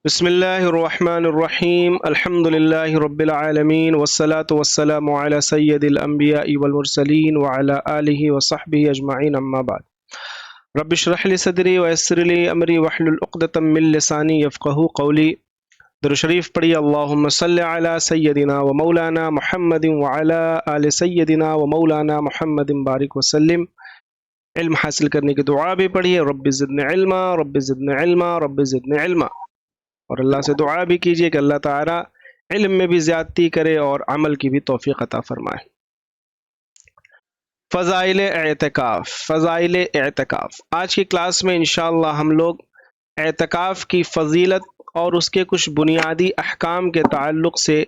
بسم اللہ الرحمن الرحیم الحمد للہ رب العالمین والصلاة والسلام علی سید الانبیاء والمرسلین وعلی آلہ وصحبہ اجمعین اما بعد رب اشرح لی صدری ویسر لی امری واحلل عقدۃ من لسانی یفقہوا قولی۔ درود شریف پڑھی اللہم صلی علی سیدنا و مولانا محمد وعلی آل سیدنا و مولانا محمد بارک وسلم۔ علم حاصل کرنے کی دعا بھی پڑھیے، رب زدنی علما رب زدنی علما رب زدنی علما، اور اللہ سے دعا بھی کیجیے کہ اللہ تعالیٰ علم میں بھی زیادتی کرے اور عمل کی بھی توفیق عطا فرمائے۔ فضائل اعتکاف آج کی کلاس میں انشاءاللہ ہم لوگ اعتکاف کی فضیلت اور اس کے کچھ بنیادی احکام کے تعلق سے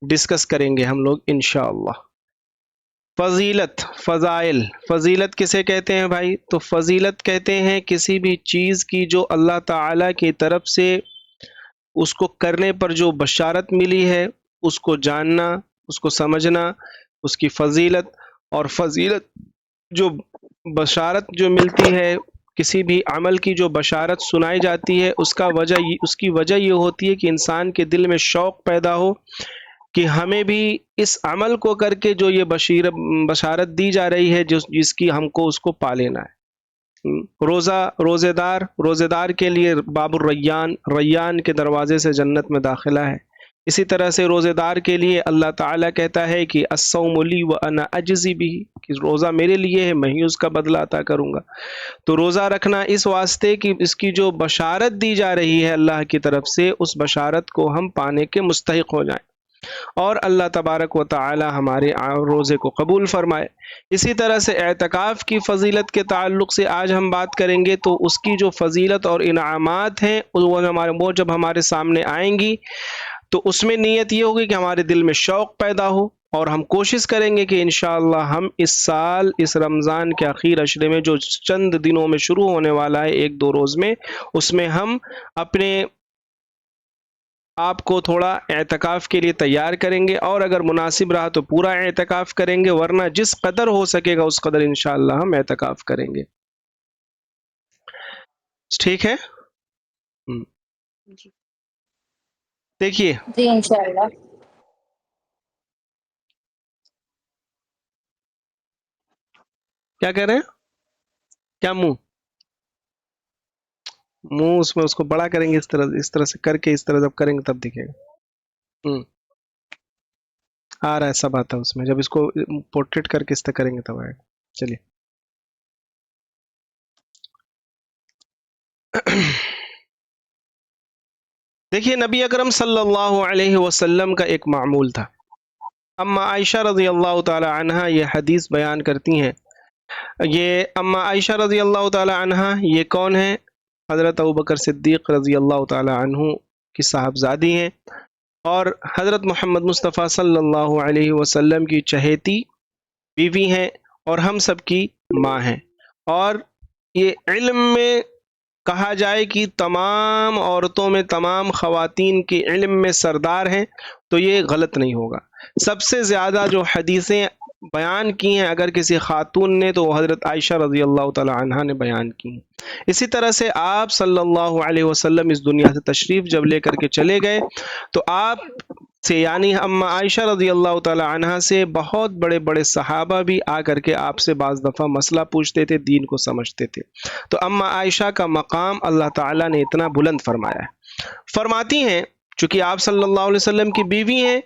ڈسکس کریں گے ہم لوگ انشاءاللہ۔ فضیلت کسے کہتے ہیں بھائی؟ تو فضیلت کہتے ہیں کسی بھی چیز کی جو اللہ تعالیٰ کی طرف سے اس کو کرنے پر جو بشارت ملی ہے، اس کو جاننا، اس کو سمجھنا، اس کی فضیلت۔ اور فضیلت جو بشارت جو ملتی ہے، کسی بھی عمل کی جو بشارت سنائی جاتی ہے، اس کی وجہ یہ ہوتی ہے کہ انسان کے دل میں شوق پیدا ہو کہ ہمیں بھی اس عمل کو کر کے جو یہ بشارت دی جا رہی ہے جس کی ہم کو اس کو پا لینا ہے۔ روزے دار کے لیے باب ریان کے دروازے سے جنت میں داخلہ ہے۔ اسی طرح سے روزے دار کے لیے اللہ تعالیٰ کہتا ہے کہ الصوم لی وانا اجزی بہ، کہ روزہ میرے لیے ہے، میں ہی اس کا بدلہ عطا کروں گا۔ تو روزہ رکھنا اس واسطے کہ اس کی جو بشارت دی جا رہی ہے اللہ کی طرف سے، اس بشارت کو ہم پانے کے مستحق ہو جائیں اور اللہ تبارک و تعالی ہمارے روزے کو قبول فرمائے۔ اسی طرح سے اعتکاف کی فضیلت کے تعلق سے آج ہم بات کریں گے، تو اس کی جو فضیلت اور انعامات ہیں وہ جب ہمارے سامنے آئیں گی تو اس میں نیت یہ ہوگی کہ ہمارے دل میں شوق پیدا ہو، اور ہم کوشش کریں گے کہ انشاءاللہ ہم اس سال اس رمضان کے آخر عشرے میں جو چند دنوں میں شروع ہونے والا ہے، 1-2 روز میں، اس میں ہم اپنے آپ کو تھوڑا اعتکاف کے لیے تیار کریں گے، اور اگر مناسب رہا تو پورا اعتکاف کریں گے، ورنہ جس قدر ہو سکے گا اس قدر انشاءاللہ ہم اعتکاف کریں گے۔ ٹھیک ہے؟ دیکھیے جی انشاءاللہ۔ کیا کہہ رہے ہیں؟ کیا منہ اس میں اس کو بڑا کریں گے، اس طرح سے کر کے، اس طرح جب کریں گے تب دکھے گا۔ آ رہا ہے، سب آتا ہے اس میں، جب اس کو پورٹریٹ کر کے اس طرح کریں گے تب آئے گا۔ چلیے دیکھیے، نبی اکرم صلی اللہ علیہ وسلم کا ایک معمول تھا۔ اما عائشہ رضی اللہ تعالی عنہا یہ حدیث بیان کرتی ہیں۔ یہ اما عائشہ رضی اللہ تعالی عنہا یہ کون ہیں؟ حضرت ابوبکر صدیق رضی اللہ تعالی عنہ کی صاحبزادی ہیں، اور حضرت محمد مصطفیٰ صلی اللہ علیہ وسلم کی چہیتی بیوی ہیں، اور ہم سب کی ماں ہیں۔ اور یہ علم میں کہا جائے کہ تمام عورتوں میں، تمام خواتین کے علم میں سردار ہیں، تو یہ غلط نہیں ہوگا۔ سب سے زیادہ جو حدیثیں بیان کی ہیں اگر کسی خاتون نے، تو حضرت عائشہ رضی اللہ تعالی عنہا نے بیان کی ہیں۔ اسی طرح سے آپ صلی اللہ علیہ وسلم اس دنیا سے تشریف جب لے کر کے چلے گئے، تو آپ سے یعنی اما عائشہ رضی اللہ تعالی عنہا سے بہت بڑے بڑے صحابہ بھی آ کر کے آپ سے بعض دفعہ مسئلہ پوچھتے تھے، دین کو سمجھتے تھے۔ تو اما عائشہ کا مقام اللہ تعالیٰ نے اتنا بلند فرمایا ہے۔ فرماتی ہیں چونکہ آپ صلی اللہ علیہ وسلم کی بیوی ہیں،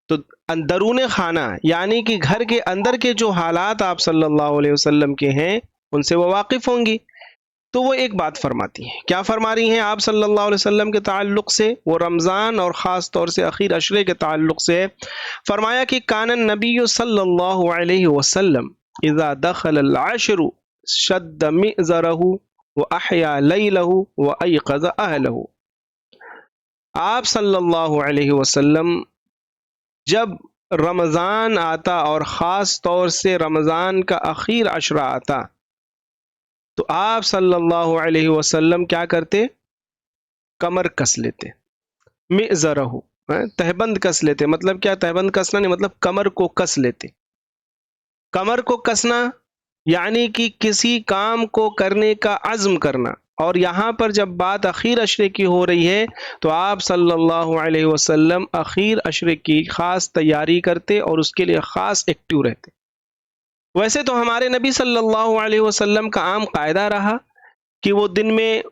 تو اندرون خانہ یعنی کہ گھر کے اندر کے جو حالات آپ صلی اللہ علیہ وسلم کے ہیں ان سے وہ واقف ہوں گی۔ تو وہ ایک بات فرماتی ہیں، کیا فرما رہی ہیں آپ صلی اللہ علیہ وسلم کے تعلق سے؟ وہ رمضان اور خاص طور سے اخیر عشرے کے تعلق سے فرمایا کہ کان النبی صلی اللہ علیہ وسلم اذا دخل العشر شد مئزرہ واحیا لیلہ وایقظ اہلہ۔ آپ صلی اللہ علیہ وسلم جب رمضان آتا اور خاص طور سے رمضان کا اخیر عشرہ آتا، تو آپ صلی اللہ علیہ وسلم کیا کرتے؟ کمر کس لیتے، مئزرہ، تہبند کس لیتے۔ مطلب کیا تہبند کسنا؟ نہیں، مطلب کمر کو کس لیتے۔ کمر کو کسنا یعنی کہ کسی کام کو کرنے کا عزم کرنا، اور یہاں پر جب بات اخیر عشرے کی ہو رہی ہے تو آپ صلی اللہ علیہ وسلم اخیر عشرے کی خاص تیاری کرتے اور اس کے لیے خاص ایکٹیو رہتے۔ ویسے تو ہمارے نبی صلی اللہ علیہ وسلم کا عام قاعدہ رہا کہ وہ دن میں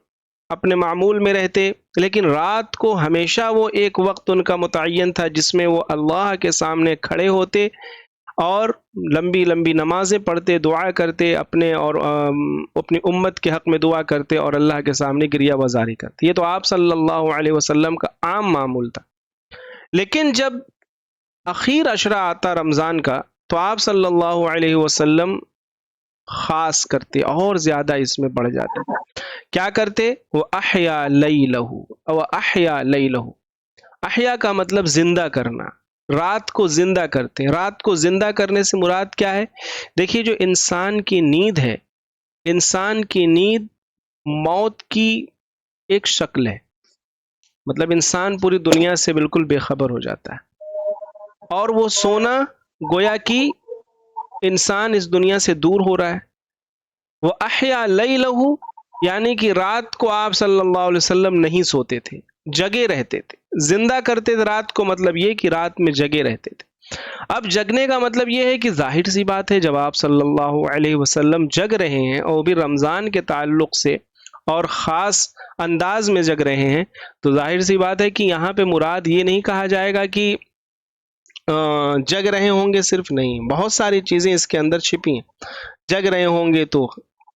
اپنے معمول میں رہتے، لیکن رات کو ہمیشہ وہ ایک وقت ان کا متعین تھا جس میں وہ اللہ کے سامنے کھڑے ہوتے اور لمبی لمبی نمازیں پڑھتے، دعا کرتے، اپنے اور اپنی امت کے حق میں دعا کرتے اور اللہ کے سامنے گریہ بازاری کرتے۔ یہ تو آپ صلی اللہ علیہ وسلم کا عام معمول تھا۔ لیکن جب اخیر عشرہ آتا رمضان کا تو آپ صلی اللہ علیہ وسلم خاص کرتے اور زیادہ اس میں بڑھ جاتے۔ کیا کرتے؟ وہ احیا لیلہ، وہ احیا لیلہ، احیا کا مطلب زندہ کرنا، رات کو زندہ کرتے۔ رات کو زندہ کرنے سے مراد کیا ہے؟ دیکھیے جو انسان کی نیند ہے، انسان کی نیند موت کی ایک شکل ہے، مطلب انسان پوری دنیا سے بالکل بے خبر ہو جاتا ہے، اور وہ سونا گویا کہ انسان اس دنیا سے دور ہو رہا ہے۔ وہ احیا لیلہ یعنی کہ رات کو آپ صلی اللہ علیہ وسلم نہیں سوتے تھے، جگے رہتے تھے، زندہ کرتے تھے رات کو، مطلب یہ کہ رات میں جگے رہتے تھے۔ اب جگنے کا مطلب یہ ہے کہ ظاہر سی بات ہے جب آپ صلی اللہ علیہ وسلم جگ رہے ہیں اور بھی رمضان کے تعلق سے اور خاص انداز میں جگ رہے ہیں، تو ظاہر سی بات ہے کہ یہاں پہ مراد یہ نہیں کہا جائے گا کہ جگ رہے ہوں گے صرف، نہیں، بہت ساری چیزیں اس کے اندر چھپی ہیں۔ جگ رہے ہوں گے تو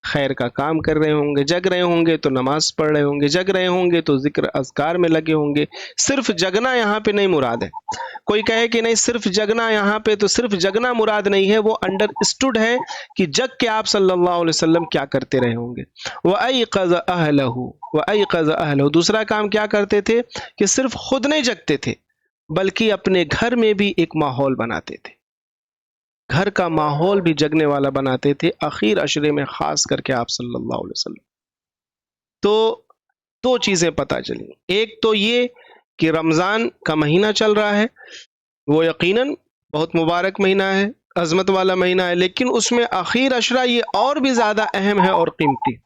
خیر کا کام کر رہے ہوں گے، جگ رہے ہوں گے تو نماز پڑھ رہے ہوں گے، جگ رہے ہوں گے تو ذکر اذکار میں لگے ہوں گے۔ صرف جگنا یہاں پہ نہیں مراد ہے۔ کوئی کہے کہ نہیں صرف جگنا یہاں پہ، تو صرف جگنا مراد نہیں ہے، وہ انڈر اسٹوڈ ہے کہ جگ کے آپ صلی اللہ علیہ وسلم کیا کرتے رہے ہوں گے۔ وَأَيْقَظَ أَهْلَهُ، وَأَيْقَظَ أَهْلَهُ، دوسرا کام کیا کرتے تھے کہ صرف خود نہیں جگتے تھے بلکہ اپنے گھر میں بھی ایک ماحول بناتے تھے، گھر کا ماحول بھی جگنے والا بناتے تھے اخیر عشرے میں، خاص کر کے آپ صلی اللہ علیہ وسلم۔ تو دو چیزیں پتہ چلی، ایک تو یہ کہ رمضان کا مہینہ چل رہا ہے، وہ یقیناً بہت مبارک مہینہ ہے، عظمت والا مہینہ ہے، لیکن اس میں اخیر عشرہ یہ اور بھی زیادہ اہم ہے اور قیمتی۔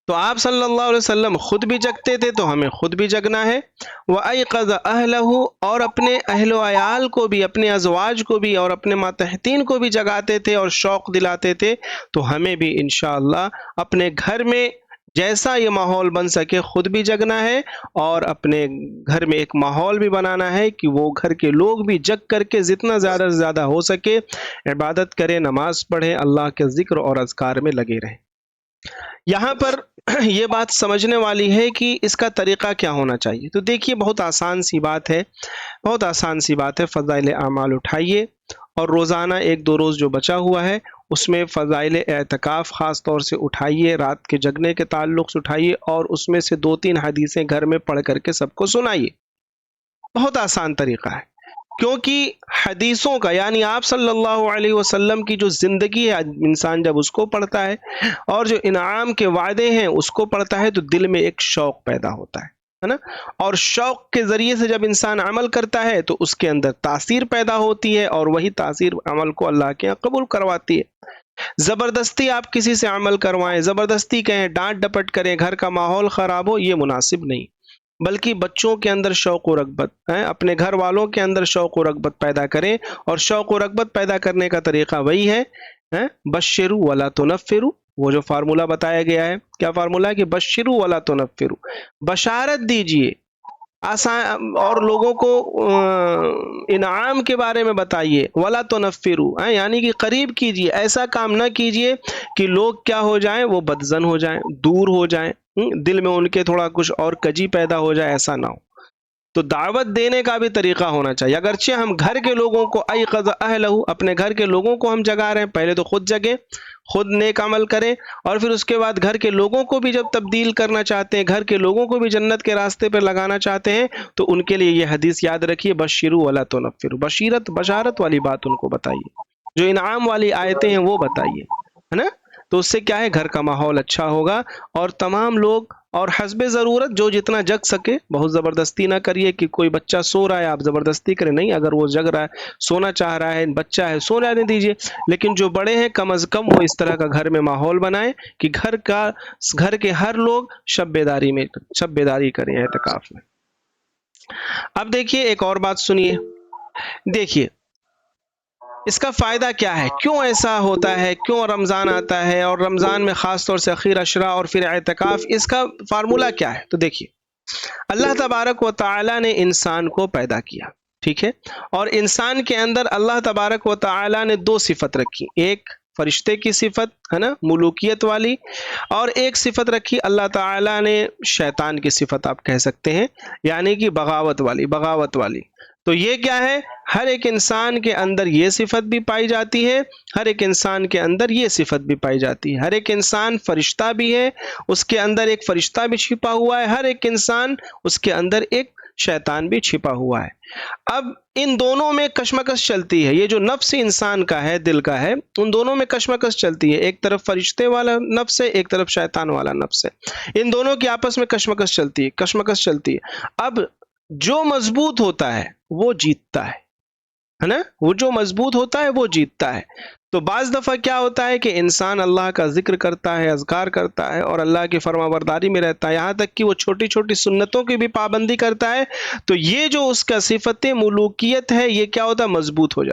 تو آپ صلی اللہ علیہ وسلم خود بھی جگتے تھے تو ہمیں خود بھی جگنا ہے۔ وَأَيْقَظَ أَهْلَهُ، اور اپنے اہل و عیال کو بھی، اپنے ازواج کو بھی اور اپنے ماتحتین کو بھی جگاتے تھے اور شوق دلاتے تھے، تو ہمیں بھی انشاءاللہ اپنے گھر میں جیسا یہ ماحول بن سکے خود بھی جگنا ہے، اور اپنے گھر میں ایک ماحول بھی بنانا ہے کہ وہ گھر کے لوگ بھی جگ کر کے جتنا زیادہ سے زیادہ ہو سکے عبادت کریں، نماز پڑھیں، اللہ کے ذکر اور اذکار میں لگے رہیں۔ یہاں پر یہ بات سمجھنے والی ہے کہ اس کا طریقہ کیا ہونا چاہیے۔ تو دیکھیے بہت آسان سی بات ہے، بہت آسان سی بات ہے، فضائل اعمال اٹھائیے اور روزانہ ایک دو روز جو بچا ہوا ہے اس میں فضائل اعتکاف خاص طور سے اٹھائیے، رات کے جگنے کے تعلق سے اٹھائیے، اور اس میں سے 2-3 حدیثیں گھر میں پڑھ کر کے سب کو سنائیے۔ بہت آسان طریقہ ہے، کیونکہ حدیثوں کا یعنی آپ صلی اللہ علیہ وسلم کی جو زندگی ہے، انسان جب اس کو پڑھتا ہے اور جو انعام کے وعدے ہیں اس کو پڑھتا ہے تو دل میں ایک شوق پیدا ہوتا ہے نا، اور شوق کے ذریعے سے جب انسان عمل کرتا ہے تو اس کے اندر تاثیر پیدا ہوتی ہے، اور وہی تاثیر عمل کو اللہ کے یہاں قبول کرواتی ہے۔ زبردستی آپ کسی سے عمل کروائیں، زبردستی کہیں، ڈانٹ ڈپٹ کریں، گھر کا ماحول خراب ہو، یہ مناسب نہیں، بلکہ بچوں کے اندر شوق و رغبت، اپنے گھر والوں کے اندر شوق و رغبت پیدا کریں، اور شوق و رغبت پیدا کرنے کا طریقہ وہی ہے بشروا ولا تنفروا، وہ جو فارمولہ بتایا گیا ہے، کیا فارمولہ ہے کہ بشروا ولا تنفروا، بشارت دیجئے آسان اور لوگوں کو انعام کے بارے میں بتائیے، ولا تنفروا یعنی کہ قریب کیجئے، ایسا کام نہ کیجئے کہ لوگ کیا ہو جائیں، وہ بدظن ہو جائیں، دور ہو جائیں، دل میں ان کے تھوڑا کچھ اور کجی پیدا ہو جائے، ایسا نہ ہو۔ تو دعوت دینے کا بھی طریقہ ہونا چاہیے، اگرچہ ہم گھر کے لوگوں کو ایقظ اہلہ، اپنے گھر کے لوگوں کو ہم جگا رہے ہیں، پہلے تو خود جگیں، خود نیک عمل کریں، اور پھر اس کے بعد گھر کے لوگوں کو بھی جب تبدیل کرنا چاہتے ہیں، گھر کے لوگوں کو بھی جنت کے راستے پر لگانا چاہتے ہیں، تو ان کے لیے یہ حدیث یاد رکھیے، بشروا ولا تنفروا، بشارت والی بات ان کو بتائیے، جو انعام والی آیتیں ہیں وہ بتائیے، ہے نا، تو اس سے کیا ہے، گھر کا ماحول اچھا ہوگا اور تمام لوگ اور حسب ضرورت جو جتنا جگ سکے، بہت زبردستی نہ کریے کہ کوئی بچہ سو رہا ہے آپ زبردستی کریں، نہیں، اگر وہ جگ رہا ہے، سونا چاہ رہا ہے، بچہ ہے، سو رہنے دیجیے۔ لیکن جو بڑے ہیں کم از کم وہ اس طرح کا گھر میں ماحول بنائیں کہ گھر کے ہر لوگ شب بیداری کریں اعتکاف میں۔ اب دیکھیے ایک اور بات سنیے، دیکھیے اس کا فائدہ کیا ہے، کیوں ایسا ہوتا ہے، کیوں رمضان آتا ہے اور رمضان میں خاص طور سے اخیر عشرہ اور پھر اعتکاف، اس کا فارمولہ کیا ہے؟ تو دیکھیے اللہ تبارک و تعالی نے انسان کو پیدا کیا، ٹھیک ہے، اور انسان کے اندر اللہ تبارک و تعالی نے دو صفت رکھی، ایک فرشتے کی صفت ہے نا ملوکیت والی، اور ایک صفت رکھی اللہ تعالی نے شیطان کی صفت آپ کہہ سکتے ہیں، یعنی کہ بغاوت والی۔ تو یہ کیا ہے، ہر ایک انسان کے اندر یہ صفت بھی پائی جاتی ہے، ہر ایک انسان کے اندر یہ صفت بھی پائی جاتی ہے، ہر ایک انسان فرشتہ بھی ہے، اس کے اندر ایک فرشتہ بھی چھپا ہوا ہے، ہر ایک انسان اس کے اندر ایک شیطان بھی چھپا ہوا ہے۔ اب ان دونوں میں کشمکش چلتی ہے، یہ جو نفس انسان کا ہے، دل کا ہے، ان دونوں میں کشمکش چلتی ہے، ایک طرف فرشتے والا نفس ہے، ایک طرف شیطان والا نفس ہے، ان دونوں کی آپس میں کشمکش چلتی ہے۔ اب جو مضبوط ہوتا ہے وہ جیتتا ہے نا، وہ جو مضبوط ہوتا ہے وہ جیتتا ہے۔ تو بعض دفعہ کیا ہوتا ہے کہ انسان اللہ کا ذکر کرتا ہے، اذکار کرتا ہے اور اللہ کی فرما برداری میں رہتا ہے، یہاں تک کہ وہ چھوٹی چھوٹی سنتوں کی بھی پابندی کرتا ہے، تو یہ جو اس کا صفت ملوکیت ہے یہ کیا ہوتا ہے، مضبوط ہو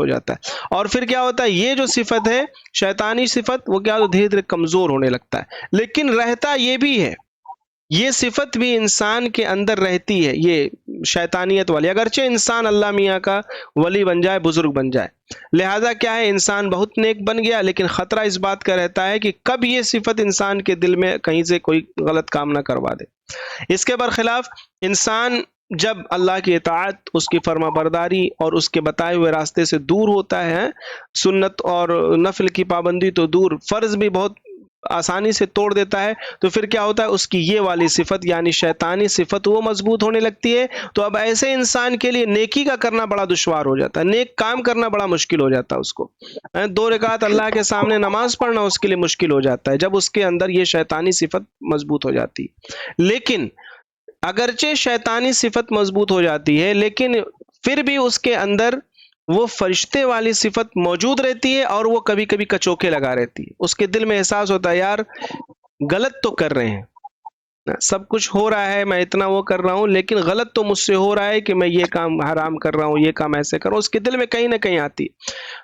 جاتا ہے۔ اور پھر کیا ہوتا ہے، یہ جو صفت ہے شیطانی صفت، وہ کیا دھیرے دھیرے کمزور ہونے لگتا ہے۔ لیکن رہتا یہ بھی ہے، یہ صفت بھی انسان کے اندر رہتی ہے، یہ شیطانیت والی، اگرچہ انسان اللہ میاں کا ولی بن جائے، بزرگ بن جائے، لہذا کیا ہے انسان بہت نیک بن گیا، لیکن خطرہ اس بات کا رہتا ہے کہ کب یہ صفت انسان کے دل میں کہیں سے کوئی غلط کام نہ کروا دے۔ اس کے برخلاف انسان جب اللہ کی اطاعت، اس کی فرما برداری اور اس کے بتائے ہوئے راستے سے دور ہوتا ہے، سنت اور نفل کی پابندی تو دور، فرض بھی بہت آسانی سے توڑ دیتا ہے، تو پھر کیا ہوتا ہے، اس کی یہ والی صفت یعنی شیطانی صفت وہ مضبوط ہونے لگتی ہے۔ تو اب ایسے انسان کے لیے نیکی کا کرنا بڑا دشوار ہو جاتا ہے، نیک کام کرنا بڑا مشکل ہو جاتا ہے، اس کو 2 رکعت اللہ کے سامنے نماز پڑھنا اس کے لیے مشکل ہو جاتا ہے، جب اس کے اندر یہ شیطانی صفت مضبوط ہو جاتی ہے۔ لیکن اگرچہ شیطانی صفت مضبوط ہو جاتی ہے، لیکن پھر بھی اس کے اندر وہ فرشتے والی صفت موجود رہتی ہے، اور وہ کبھی کبھی کچوکے لگا رہتی ہے، اس کے دل میں احساس ہوتا ہے یار غلط تو کر رہے ہیں، سب کچھ ہو رہا ہے، میں اتنا وہ کر رہا ہوں، لیکن غلط تو مجھ سے ہو رہا ہے کہ میں یہ کام حرام کر رہا ہوں، یہ کام ایسے کر رہا ہوں، اس کے دل میں کہیں نہ کہیں آتی ہے۔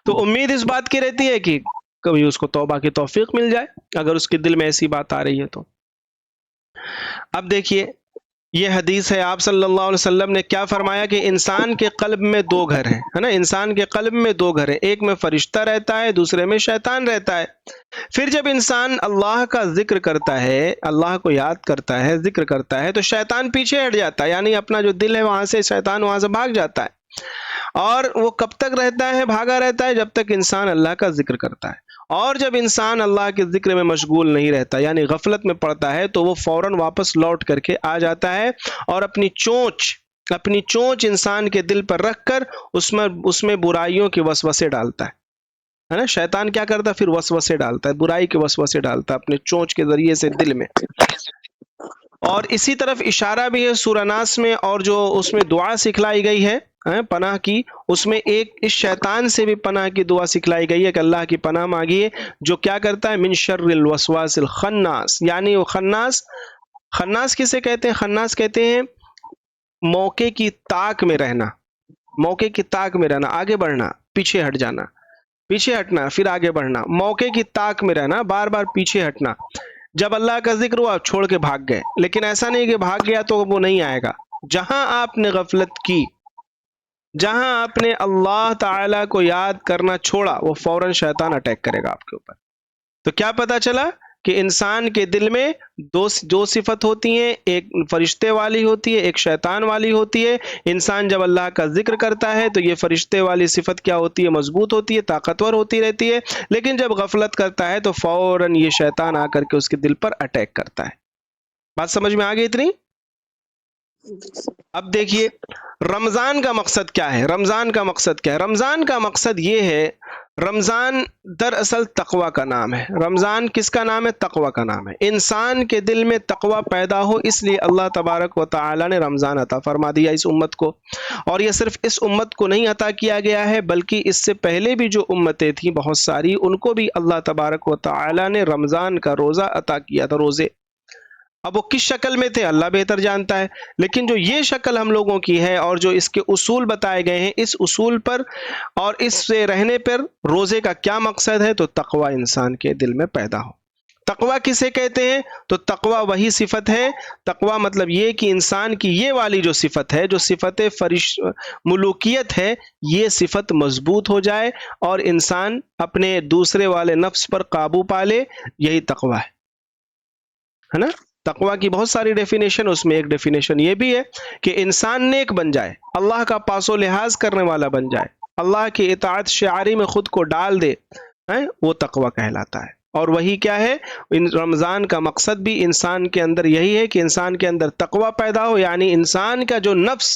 تو امید اس بات کی رہتی ہے کہ کبھی اس کو توبہ کی توفیق مل جائے، اگر اس کے دل میں ایسی بات آ رہی ہے تو۔ اب دیکھیے یہ حدیث ہے، آپ صلی اللہ علیہ وسلم نے کیا فرمایا کہ انسان کے قلب میں 2 گھر ہیں، ہے نا، انسان کے قلب میں 2 گھر ہیں، ایک میں فرشتہ رہتا ہے، دوسرے میں شیطان رہتا ہے۔ پھر جب انسان اللہ کا ذکر کرتا ہے، اللہ کو یاد کرتا ہے، ذکر کرتا ہے، تو شیطان پیچھے ہٹ جاتا ہے، یعنی اپنا جو دل ہے وہاں سے شیطان وہاں سے بھاگ جاتا ہے، اور وہ کب تک رہتا ہے، بھاگا رہتا ہے، جب تک انسان اللہ کا ذکر کرتا ہے۔ اور جب انسان اللہ کے ذکر میں مشغول نہیں رہتا، یعنی غفلت میں پڑتا ہے، تو وہ فوراً واپس لوٹ کر کے آ جاتا ہے، اور اپنی چونچ انسان کے دل پر رکھ کر اس میں برائیوں کے وسوسے ڈالتا ہے نا۔ شیطان کیا کرتا ہے، پھر وسوسے ڈالتا ہے، برائی کے وسوسے ڈالتا ہے اپنے چونچ کے ذریعے سے دل میں۔ اور اسی طرف اشارہ بھی ہے سورہ ناس میں، اور جو اس میں دعا سکھلائی گئی ہے پناہ کی، اس میں ایک اس شیطان سے بھی پناہ کی دعا سکھلائی گئی ہے کہ اللہ کی پناہ مانگیے، جو کیا کرتا ہے، من شر الوسواس الخناس، یعنی وہ خناس کسے کہتے ہیں، خناس کہتے ہیں موقع کی طاق میں رہنا، آگے بڑھنا، پیچھے ہٹ جانا، پیچھے ہٹنا پھر آگے بڑھنا، موقع کی طاق میں رہنا، بار بار پیچھے ہٹنا۔ جب اللہ کا ذکر ہوا چھوڑ کے بھاگ گئے، لیکن ایسا نہیں کہ بھاگ گیا تو وہ نہیں آئے گا، جہاں آپ نے غفلت کی، جہاں آپ نے اللہ تعالی کو یاد کرنا چھوڑا، وہ فوراً شیطان اٹیک کرے گا آپ کے اوپر۔ تو کیا پتا چلا کہ انسان کے دل میں دو صفت ہوتی ہیں، ایک فرشتے والی ہوتی ہے، ایک شیطان والی ہوتی ہے۔ انسان جب اللہ کا ذکر کرتا ہے تو یہ فرشتے والی صفت کیا ہوتی ہے، مضبوط ہوتی ہے، طاقتور ہوتی رہتی ہے، لیکن جب غفلت کرتا ہے تو فوراً یہ شیطان آ کر کے اس کے دل پر اٹیک کرتا ہے۔ بات سمجھ میں آ گئی اتنی؟ اب دیکھیے رمضان کا مقصد کیا ہے؟ رمضان کا مقصد کیا ہے؟ رمضان کا مقصد یہ ہے، رمضان دراصل تقوی کا نام ہے۔ رمضان کس کا نام ہے؟ تقوی کا نام ہے۔ انسان کے دل میں تقوی پیدا ہو، اس لیے اللہ تبارک و تعالی نے رمضان عطا فرما دیا اس امت کو۔ اور یہ صرف اس امت کو نہیں عطا کیا گیا ہے، بلکہ اس سے پہلے بھی جو امتیں تھیں بہت ساری، ان کو بھی اللہ تبارک و تعالی نے رمضان کا روزہ عطا کیا تھا، روزے۔ اب وہ کس شکل میں تھے اللہ بہتر جانتا ہے، لیکن جو یہ شکل ہم لوگوں کی ہے اور جو اس کے اصول بتائے گئے ہیں، اس اصول پر اور اس سے رہنے پر روزے کا کیا مقصد ہے؟ تو تقوی انسان کے دل میں پیدا ہو۔ تقوی کسے کہتے ہیں؟ تو تقوی وہی صفت ہے، تقوی مطلب یہ کہ انسان کی یہ والی جو صفت ہے، جو صفت ملوکیت ہے، یہ صفت مضبوط ہو جائے اور انسان اپنے دوسرے والے نفس پر قابو پا لے، یہی تقوی ہے نا؟ تقوی کی بہت ساری ڈیفینیشن، اس میں ایک ڈیفینیشن یہ بھی ہے کہ انسان نیک بن جائے، اللہ کا پاس و لحاظ کرنے والا بن جائے، اللہ کی اطاعت شعاری میں خود کو ڈال دے، وہ تقوی کہلاتا ہے۔ اور وہی کیا ہے؟ رمضان کا مقصد بھی انسان کے اندر یہی ہے کہ انسان کے اندر تقوی پیدا ہو، یعنی انسان کا جو نفس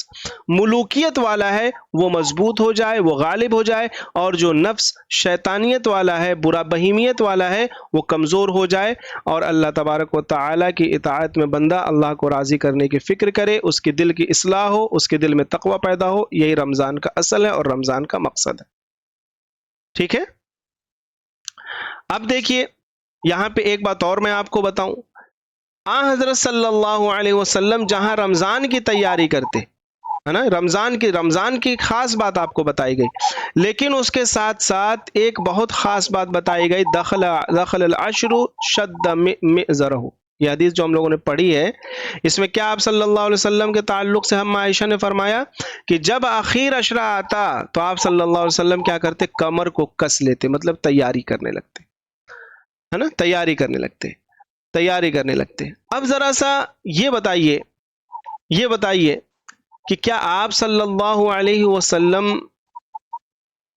ملوکیت والا ہے وہ مضبوط ہو جائے، وہ غالب ہو جائے، اور جو نفس شیطانیت والا ہے، برا بہیمیت والا ہے، وہ کمزور ہو جائے، اور اللہ تبارک و تعالی کی اطاعت میں بندہ اللہ کو راضی کرنے کی فکر کرے، اس کے دل کی اصلاح ہو، اس کے دل میں تقوی پیدا ہو۔ یہی رمضان کا اصل ہے اور رمضان کا مقصد ہے، ٹھیک ہے؟ اب دیکھیے یہاں پہ ایک بات اور میں آپ کو بتاؤں، حضرت صلی اللہ علیہ وسلم جہاں رمضان کی تیاری کرتے ہے نا، رمضان کی خاص بات آپ کو بتائی گئی، لیکن اس کے ساتھ ساتھ ایک بہت خاص بات بتائی گئی، دخل العشر شد مئزرہ۔ یہ حدیث جو ہم لوگوں نے پڑھی ہے، اس میں کیا آپ صلی اللہ علیہ وسلم کے تعلق سے ہم عائشہ نے فرمایا کہ جب آخر عشرہ آتا تو آپ صلی اللہ علیہ وسلم کیا کرتے؟ کمر کو کس لیتے، مطلب تیاری کرنے لگتے، ہے نا، تیاری کرنے لگتے۔ اب ذرا سا یہ بتائیے کہ کیا آپ صلی اللہ علیہ وسلم،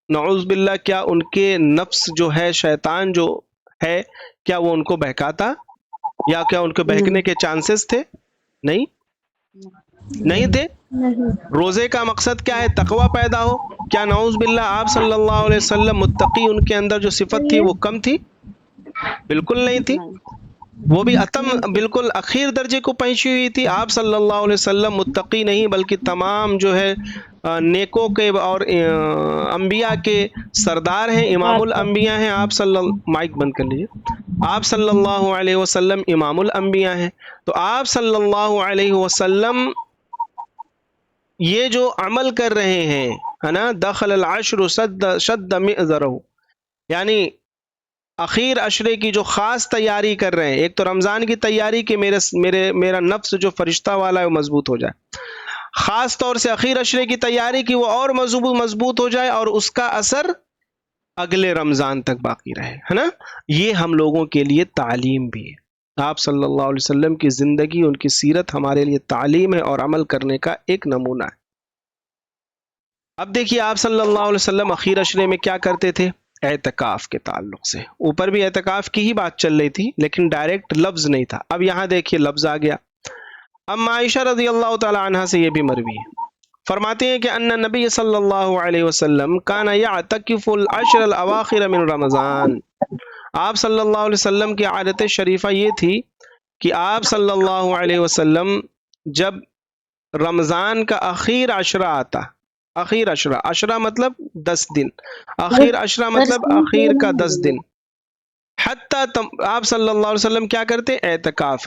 نعوذ باللہ، کیا ان کے نفس جو ہے، شیطان جو ہے، کیا وہ ان کو بہکاتا، یا کیا ان کو بہکنے کے چانسز تھے؟ نہیں تھے۔ روزے کا مقصد کیا ہے؟ تقوی پیدا ہو۔ کیا نعوذ باللہ آپ صلی اللہ علیہ وسلم متقی، ان کے اندر جو صفت تھی وہ کم تھی؟ بالکل نہیں تھی، وہ بھی اتم بالکل اخیر درجے کو پہنچی ہوئی تھی۔ آپ صلی اللہ علیہ وسلم متقی نہیں بلکہ تمام جو ہے نیکوں کے اور انبیاء کے سردار ہیں، امام الانبیاء ہیں۔ مائک بند کر لیجیے۔ آپ صلی اللہ علیہ وسلم امام الانبیاء ہیں، تو آپ صلی اللہ علیہ وسلم یہ جو عمل کر رہے ہیں، ہے نا، دخل العشر شد مئزرہ، یعنی اخیر عشرے کی جو خاص تیاری کر رہے ہیں، ایک تو رمضان کی تیاری کہ میرا نفس جو فرشتہ والا ہے وہ مضبوط ہو جائے، خاص طور سے اخیر عشرے کی تیاری کی وہ اور مضبوط ہو جائے، اور اس کا اثر اگلے رمضان تک باقی رہے، ہے نا۔ یہ ہم لوگوں کے لیے تعلیم بھی ہے۔ آپ صلی اللہ علیہ وسلم کی زندگی، ان کی سیرت ہمارے لیے تعلیم ہے اور عمل کرنے کا ایک نمونہ ہے۔ اب دیکھیے آپ صلی اللہ علیہ وسلم اخیر عشرے میں کیا کرتے تھے؟ اعتکاف کے تعلق سے، اوپر بھی اعتکاف کی ہی بات چل رہی تھی لیکن ڈائریکٹ لفظ نہیں تھا، اب یہاں دیکھیے لفظ آ گیا۔ اب عائشہ رضی اللہ تعالی عنہا سے یہ بھی مروی ہے، فرماتے ہیں کہ ان نبی صلی اللہ علیہ وسلم کان یعتکف العشر الاواخر من رمضان، آپ صلی اللہ علیہ وسلم کی عادت شریفہ یہ تھی کہ آپ صلی اللہ علیہ وسلم جب رمضان کا اخیر عشرہ آتا، اخیر عشرہ مطلب 10 دن، اخیر عشرہ مطلب اخیر کا 10 دن، حتیٰ آپ صلی اللہ علیہ وسلم کیا کرتے؟ اعتکاف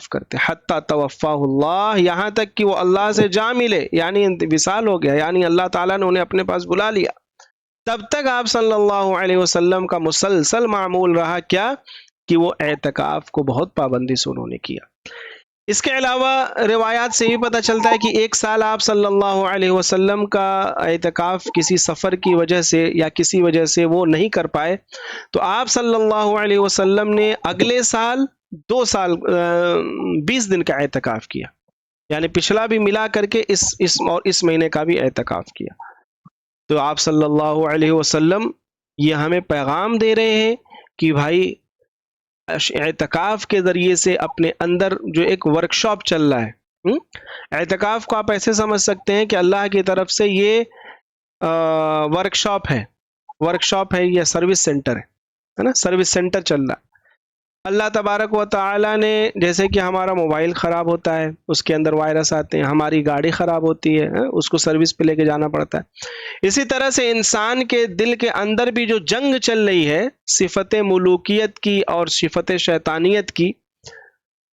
کرتے حتیٰ توفاہ اللہ، یہاں تک کہ وہ اللہ سے جا ملے، یعنی وصال ہو گیا، یعنی اللہ تعالیٰ نے انہیں اپنے پاس بلا لیا، تب تک آپ صلی اللہ علیہ وسلم کا مسلسل معمول رہا کیا کہ وہ اعتکاف کو بہت پابندی سے انہوں نے کیا۔ اس کے علاوہ روایات سے بھی پتہ چلتا ہے کہ ایک سال آپ صلی اللہ علیہ وسلم کا اعتکاف کسی سفر کی وجہ سے یا کسی وجہ سے وہ نہیں کر پائے، تو آپ صلی اللہ علیہ وسلم نے اگلے سال 2 سال 20 دن کا اعتکاف کیا، یعنی پچھلا بھی ملا کر کے اس مہینے کا بھی اعتکاف کیا۔ تو آپ صلی اللہ علیہ وسلم یہ ہمیں پیغام دے رہے ہیں کہ بھائی اعتکاف کے ذریعے سے اپنے اندر جو ایک ورکشاپ چل رہا ہے، اعتکاف کو آپ ایسے سمجھ سکتے ہیں کہ اللہ کی طرف سے یہ ورکشاپ ہے یا سروس سینٹر ہے نا، سروس سینٹر چل رہا ہے۔ اللہ تبارک و تعالی نے، جیسے کہ ہمارا موبائل خراب ہوتا ہے اس کے اندر وائرس آتے ہیں، ہماری گاڑی خراب ہوتی ہے اس کو سروس پہ لے کے جانا پڑتا ہے، اسی طرح سے انسان کے دل کے اندر بھی جو جنگ چل رہی ہے صفت ملوکیت کی اور صفت شیطانیت کی،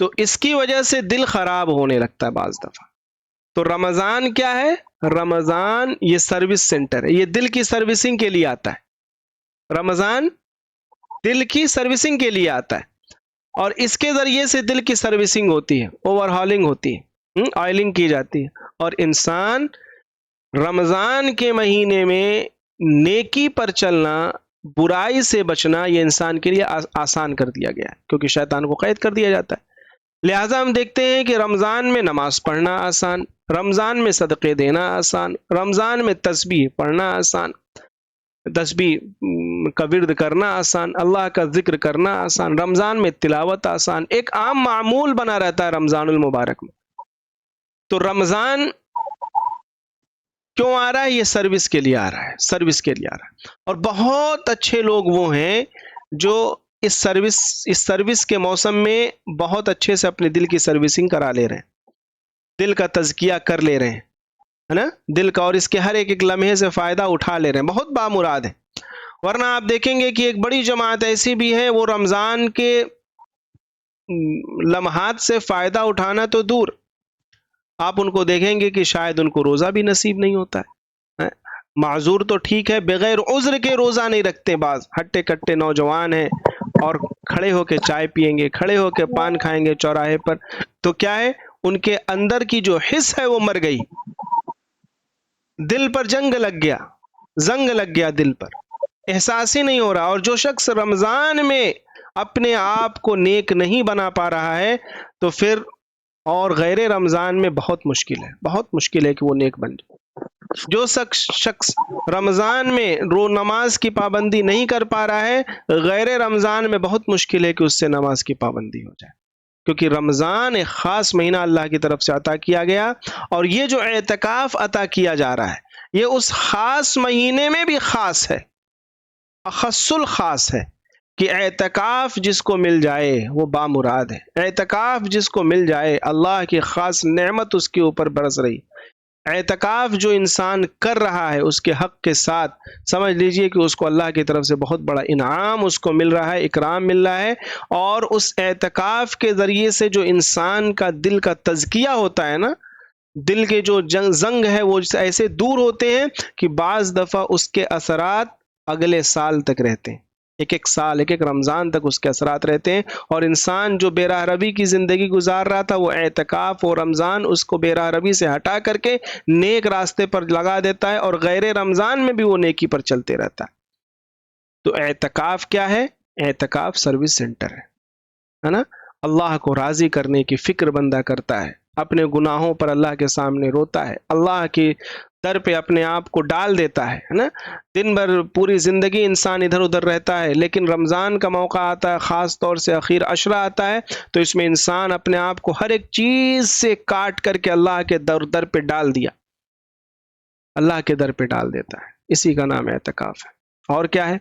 تو اس کی وجہ سے دل خراب ہونے لگتا ہے بعض دفعہ۔ تو رمضان کیا ہے؟ رمضان یہ سروس سینٹر ہے، یہ دل کی سروسنگ کے لیے آتا ہے۔ رمضان دل کی سروسنگ کے لیے آتا ہے، اور اس کے ذریعے سے دل کی سروسنگ ہوتی ہے، اوور ہالنگ ہوتی ہے، آئلنگ کی جاتی ہے، اور انسان رمضان کے مہینے میں نیکی پر چلنا، برائی سے بچنا، یہ انسان کے لیے آسان کر دیا گیا ہے، کیونکہ شیطان کو قید کر دیا جاتا ہے۔ لہٰذا ہم دیکھتے ہیں کہ رمضان میں نماز پڑھنا آسان، رمضان میں صدقے دینا آسان، رمضان میں تسبیح پڑھنا آسان، تسبیح کا ورد کرنا آسان، اللہ کا ذکر کرنا آسان، رمضان میں تلاوت آسان، ایک عام معمول بنا رہتا ہے رمضان المبارک میں۔ تو رمضان کیوں آ رہا ہے؟ یہ سروس کے لیے آ رہا ہے، سروس کے لیے آ رہا ہے۔ اور بہت اچھے لوگ وہ ہیں جو اس سروس کے موسم میں بہت اچھے سے اپنے دل کی سروسنگ کرا لے رہے ہیں، دل کا تزکیہ کر لے رہے ہیں، ہے نا، دل کا، اور اس کے ہر ایک لمحے سے فائدہ اٹھا لے رہے ہیں، بہت بامراد ہے۔ ورنہ آپ دیکھیں گے کہ ایک بڑی جماعت ایسی بھی ہے، وہ رمضان کے لمحات سے فائدہ اٹھانا تو دور، آپ ان کو دیکھیں گے کہ شاید ان کو روزہ بھی نصیب نہیں ہوتا ہے۔ معذور تو ٹھیک ہے، بغیر عذر کے روزہ نہیں رکھتے، بعض ہٹے کٹے نوجوان ہیں اور کھڑے ہو کے چائے پیئیں گے، کھڑے ہو کے پان کھائیں گے چوراہے پر، تو کیا ہے، ان کے اندر کی جو حس ہے وہ مر گئی، دل پر زنگ لگ گیا دل پر، احساس ہی نہیں ہو رہا۔ اور جو شخص رمضان میں اپنے آپ کو نیک نہیں بنا پا رہا ہے، تو پھر اور غیر رمضان میں بہت مشکل ہے کہ وہ نیک بن جائے۔ جو شخص رمضان میں نماز کی پابندی نہیں کر پا رہا ہے، غیر رمضان میں بہت مشکل ہے کہ اس سے نماز کی پابندی ہو جائے، کیونکہ رمضان ایک خاص مہینہ اللہ کی طرف سے عطا کیا گیا، اور یہ جو اعتکاف عطا کیا جا رہا ہے یہ اس خاص مہینے میں بھی خاص ہے، اخص الخاص ہے، کہ اعتکاف جس کو مل جائے وہ بامراد ہے، اعتکاف جس کو مل جائے اللہ کی خاص نعمت اس کے اوپر برس رہی۔ اعتکاف جو انسان کر رہا ہے اس کے حق کے ساتھ سمجھ لیجئے کہ اس کو اللہ کی طرف سے بہت بڑا انعام اس کو مل رہا ہے، اکرام مل رہا ہے، اور اس اعتکاف کے ذریعے سے جو انسان کا دل کا تزکیہ ہوتا ہے نا، دل کے جو زنگ ہے وہ ایسے دور ہوتے ہیں کہ بعض دفعہ اس کے اثرات اگلے سال تک رہتے ہیں، ایک سال، ایک رمضان تک اس کے اثرات رہتے ہیں، اور انسان جو بے راہ ربی کی زندگی گزار رہا تھا، وہ اعتکاف اور رمضان اس کو بے راہ ربی سے ہٹا کر کے نیک راستے پر لگا دیتا ہے، اور غیر رمضان میں بھی وہ نیکی پر چلتے رہتا ہے۔ تو اعتکاف کیا ہے؟ اعتکاف سروس سینٹر ہے نا، اللہ کو راضی کرنے کی فکر بندہ کرتا ہے، اپنے گناہوں پر اللہ کے سامنے روتا ہے، اللہ کی در پہ اپنے آپ کو ڈال دیتا ہے نا۔ دن بھر پوری زندگی انسان ادھر ادھر رہتا ہے، لیکن رمضان کا موقع آتا ہے، خاص طور سے اخیر عشرہ آتا ہے، تو اس میں انسان اپنے آپ کو ہر ایک چیز سے کاٹ کر کے اللہ کے در پہ ڈال دیا، اللہ کے در پہ ڈال دیتا ہے، اسی کا نام اعتکاف ہے۔ اور کیا ہے؟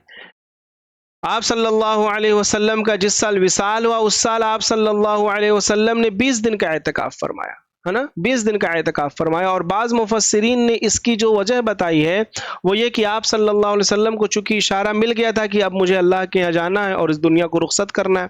آپ صلی اللہ علیہ وسلم کا جس سال وصال ہوا، اس سال آپ صلی اللہ علیہ وسلم نے 20 دن کا اعتکاف فرمایا ہے نا، 20 دن کا اعتکاف فرمایا، اور بعض مفسرین نے اس کی جو وجہ بتائی ہے وہ یہ کہ آپ صلی اللہ علیہ وسلم کو چونکہ اشارہ مل گیا تھا کہ اب مجھے اللہ کے یہاں جانا ہے اور اس دنیا کو رخصت کرنا ہے،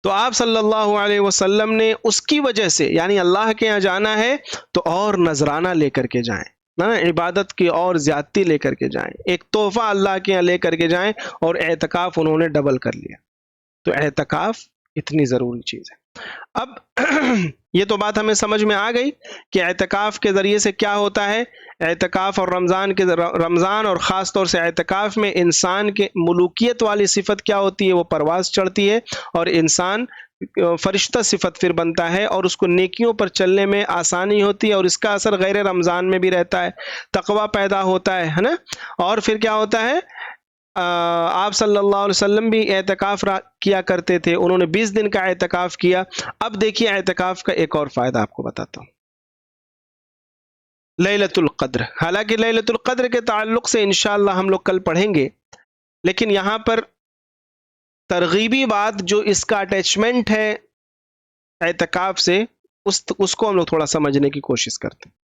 تو آپ صلی اللہ علیہ وسلم نے اس کی وجہ سے، یعنی اللہ کے یہاں جانا ہے تو اور نذرانہ لے کر کے جائیں نا، عبادت کی اور زیادتی لے کر کے جائیں، ایک تحفہ اللہ کے یہاں لے کر کے جائیں، اور اعتکاف انہوں نے ڈبل کر لیا۔ تو اعتکاف اتنی ضروری چیز ہے۔ اب یہ تو بات ہمیں سمجھ میں آ گئی کہ اعتکاف کے ذریعے سے کیا ہوتا ہے۔ اعتکاف اور رمضان اور خاص طور سے اعتکاف میں انسان کے ملوکیت والی صفت کیا ہوتی ہے، وہ پرواز چڑھتی ہے، اور انسان فرشتہ صفت پھر بنتا ہے، اور اس کو نیکیوں پر چلنے میں آسانی ہوتی ہے، اور اس کا اثر غیر رمضان میں بھی رہتا ہے، تقوی پیدا ہوتا ہے نا۔ اور پھر کیا ہوتا ہے، آپ صلی اللہ علیہ وسلم بھی اعتکاف کیا کرتے تھے، انہوں نے 20 دن کا اعتکاف کیا۔ اب دیکھیے اعتکاف کا ایک اور فائدہ آپ کو بتاتا ہوں، لیلۃ القدر۔ حالانکہ لیلۃ القدر کے تعلق سے انشاءاللہ ہم لوگ کل پڑھیں گے، لیکن یہاں پر ترغیبی بات جو اس کا اٹیچمنٹ ہے اعتکاف سے، اس کو ہم لوگ تھوڑا سمجھنے کی کوشش کرتے ہیں۔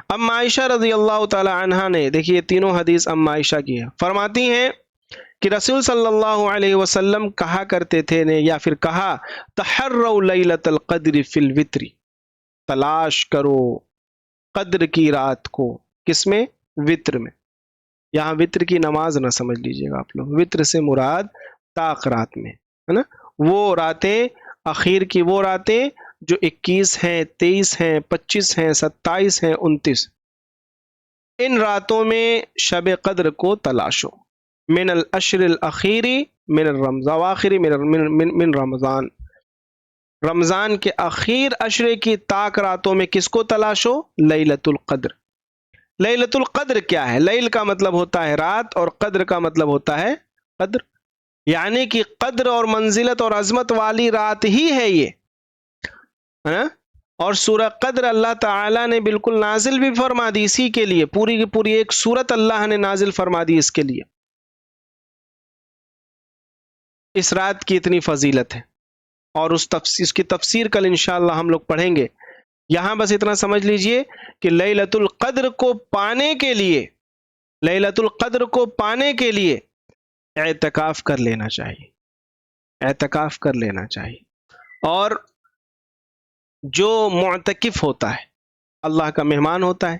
ام عائشہ رضی اللہ تعالی عنہا نے، دیکھیے تینوں حدیث ام عائشہ کی ہے، فرماتی ہیں کہ رسول صلی اللہ علیہ وسلم کہا کرتے تھے نے، یا پھر کہا، تحروا لیلۃ القدر فی الوتر، تلاش کرو قدر کی رات کو، کس میں؟ وتر میں۔ یہاں وتر کی نماز نہ سمجھ لیجئے گا آپ لوگ، وتر سے مراد طاق رات میں ہے نا، وہ راتیں، اخیر کی وہ راتیں جو 21 ہیں، 23 ہیں، 25 ہیں، 27 ہیں، 29، ان راتوں میں شب قدر کو تلاشو، من الاشر الاخیری من من رمضان، رمضان کے اخیر عشرے کی طاق راتوں میں کس کو تلاشو؟ لیلۃ القدر۔ لیلۃ القدر کیا ہے؟ لیل کا مطلب ہوتا ہے رات، اور قدر کا مطلب ہوتا ہے قدر، یعنی کہ قدر اور منزلت اور عظمت والی رات ہی ہے یہ، ہے نا؟ اور سورہ قدر اللہ تعالیٰ نے بالکل نازل بھی فرما دی اسی کے لیے، پوری کی پوری ایک سورت اللہ نے نازل فرما دی اس کے لیے۔ اس رات کی اتنی فضیلت ہے، اور اس کی تفسیر کل انشاءاللہ ہم لوگ پڑھیں گے۔ یہاں بس اتنا سمجھ لیجئے کہ لیلۃ القدر کو پانے کے لیے، لیلۃ القدر کو پانے کے لیے اعتکاف کر لینا چاہیے، اعتکاف کر لینا چاہیے۔ اور جو معتکف ہوتا ہے، اللہ کا مہمان ہوتا ہے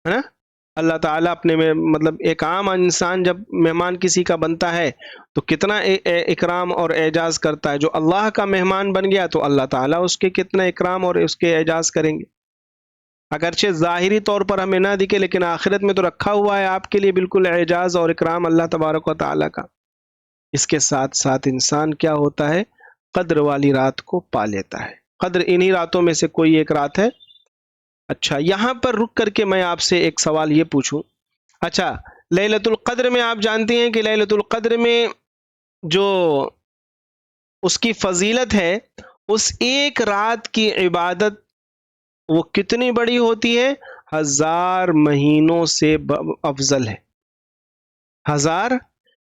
نا، اللہ تعالیٰ اپنے میں، مطلب ایک عام انسان جب مہمان کسی کا بنتا ہے تو کتنا اکرام اور اعزاز کرتا ہے، جو اللہ کا مہمان بن گیا تو اللہ تعالیٰ اس کے کتنا اکرام اور اس کے اعزاز کریں گے، اگرچہ ظاہری طور پر ہمیں نہ دکھے، لیکن آخرت میں تو رکھا ہوا ہے آپ کے لیے بالکل اعزاز اور اکرام اللہ تبارک و تعالیٰ کا۔ اس کے ساتھ ساتھ انسان کیا ہوتا ہے؟ قدر والی رات کو پا لیتا ہے۔ قدر انہی راتوں میں سے کوئی ایک رات ہے۔ اچھا، یہاں پر رک کر کے میں آپ سے ایک سوال یہ پوچھوں، اچھا لیلۃ القدر میں آپ جانتے ہیں کہ لیلۃ القدر میں جو اس کی فضیلت ہے، اس ایک رات کی عبادت وہ کتنی بڑی ہوتی ہے؟ 1000 مہینوں سے افضل ہے، 1000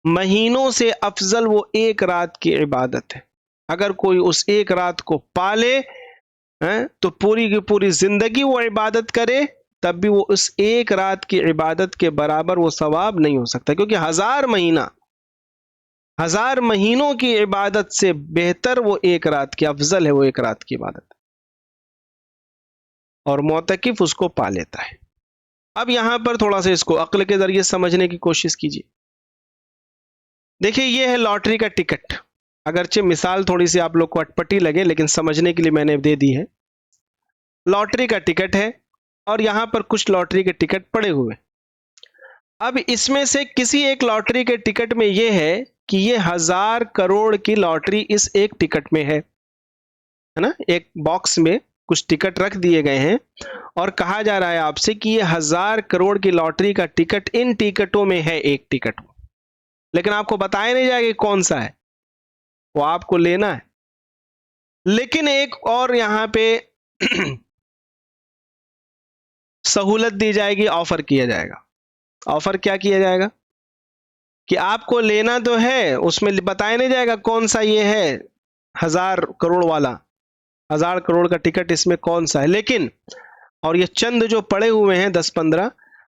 مہینوں سے افضل وہ ایک رات کی عبادت ہے۔ اگر کوئی اس ایک رات کو پالے تو پوری کی پوری زندگی وہ عبادت کرے، تب بھی وہ اس ایک رات کی عبادت کے برابر وہ ثواب نہیں ہو سکتا، کیونکہ 1000 مہینہ، 1000 مہینوں کی عبادت سے بہتر وہ ایک رات کی، افضل ہے وہ ایک رات کی عبادت، اور معتکف اس کو پا لیتا ہے۔ اب یہاں پر تھوڑا سا اس کو عقل کے ذریعے سمجھنے کی کوشش کیجیے۔ دیکھیے یہ ہے لاٹری کا ٹکٹ، اگرچہ مثال تھوڑی سی آپ لوگ کو اٹپٹی لگے، لیکن سمجھنے کے لیے میں نے دے دی ہے۔ لاٹری کا ٹکٹ ہے، اور یہاں پر کچھ لاٹری کے ٹکٹ پڑے ہوئے، اب اس میں سے کسی ایک لاٹری کے ٹکٹ میں یہ ہے کہ یہ 1000 کروڑ کی لاٹری اس ایک ٹکٹ میں ہے نا، ایک باکس میں کچھ ٹکٹ رکھ دیے گئے ہیں، اور کہا جا رہا ہے آپ سے کہ یہ 1000 کروڑ کی لاٹری کا ٹکٹ ان ٹکٹوں میں ہے، ایک ٹکٹ، لیکن آپ کو بتایا نہیں جائے گا کون سا ہے، وہ آپ کو لینا ہے۔ لیکن ایک اور یہاں پہ سہولت دی جائے گی، آفر کیا جائے گا۔ آفر کیا کیا جائے گا کہ آپ کو لینا تو ہے، اس میں بتایا نہیں جائے گا کون سا یہ ہے 1000 کروڑ والا، 1000 کروڑ کا ٹکٹ اس میں کون سا ہے، لیکن اور یہ چند جو پڑے ہوئے ہیں 10-15،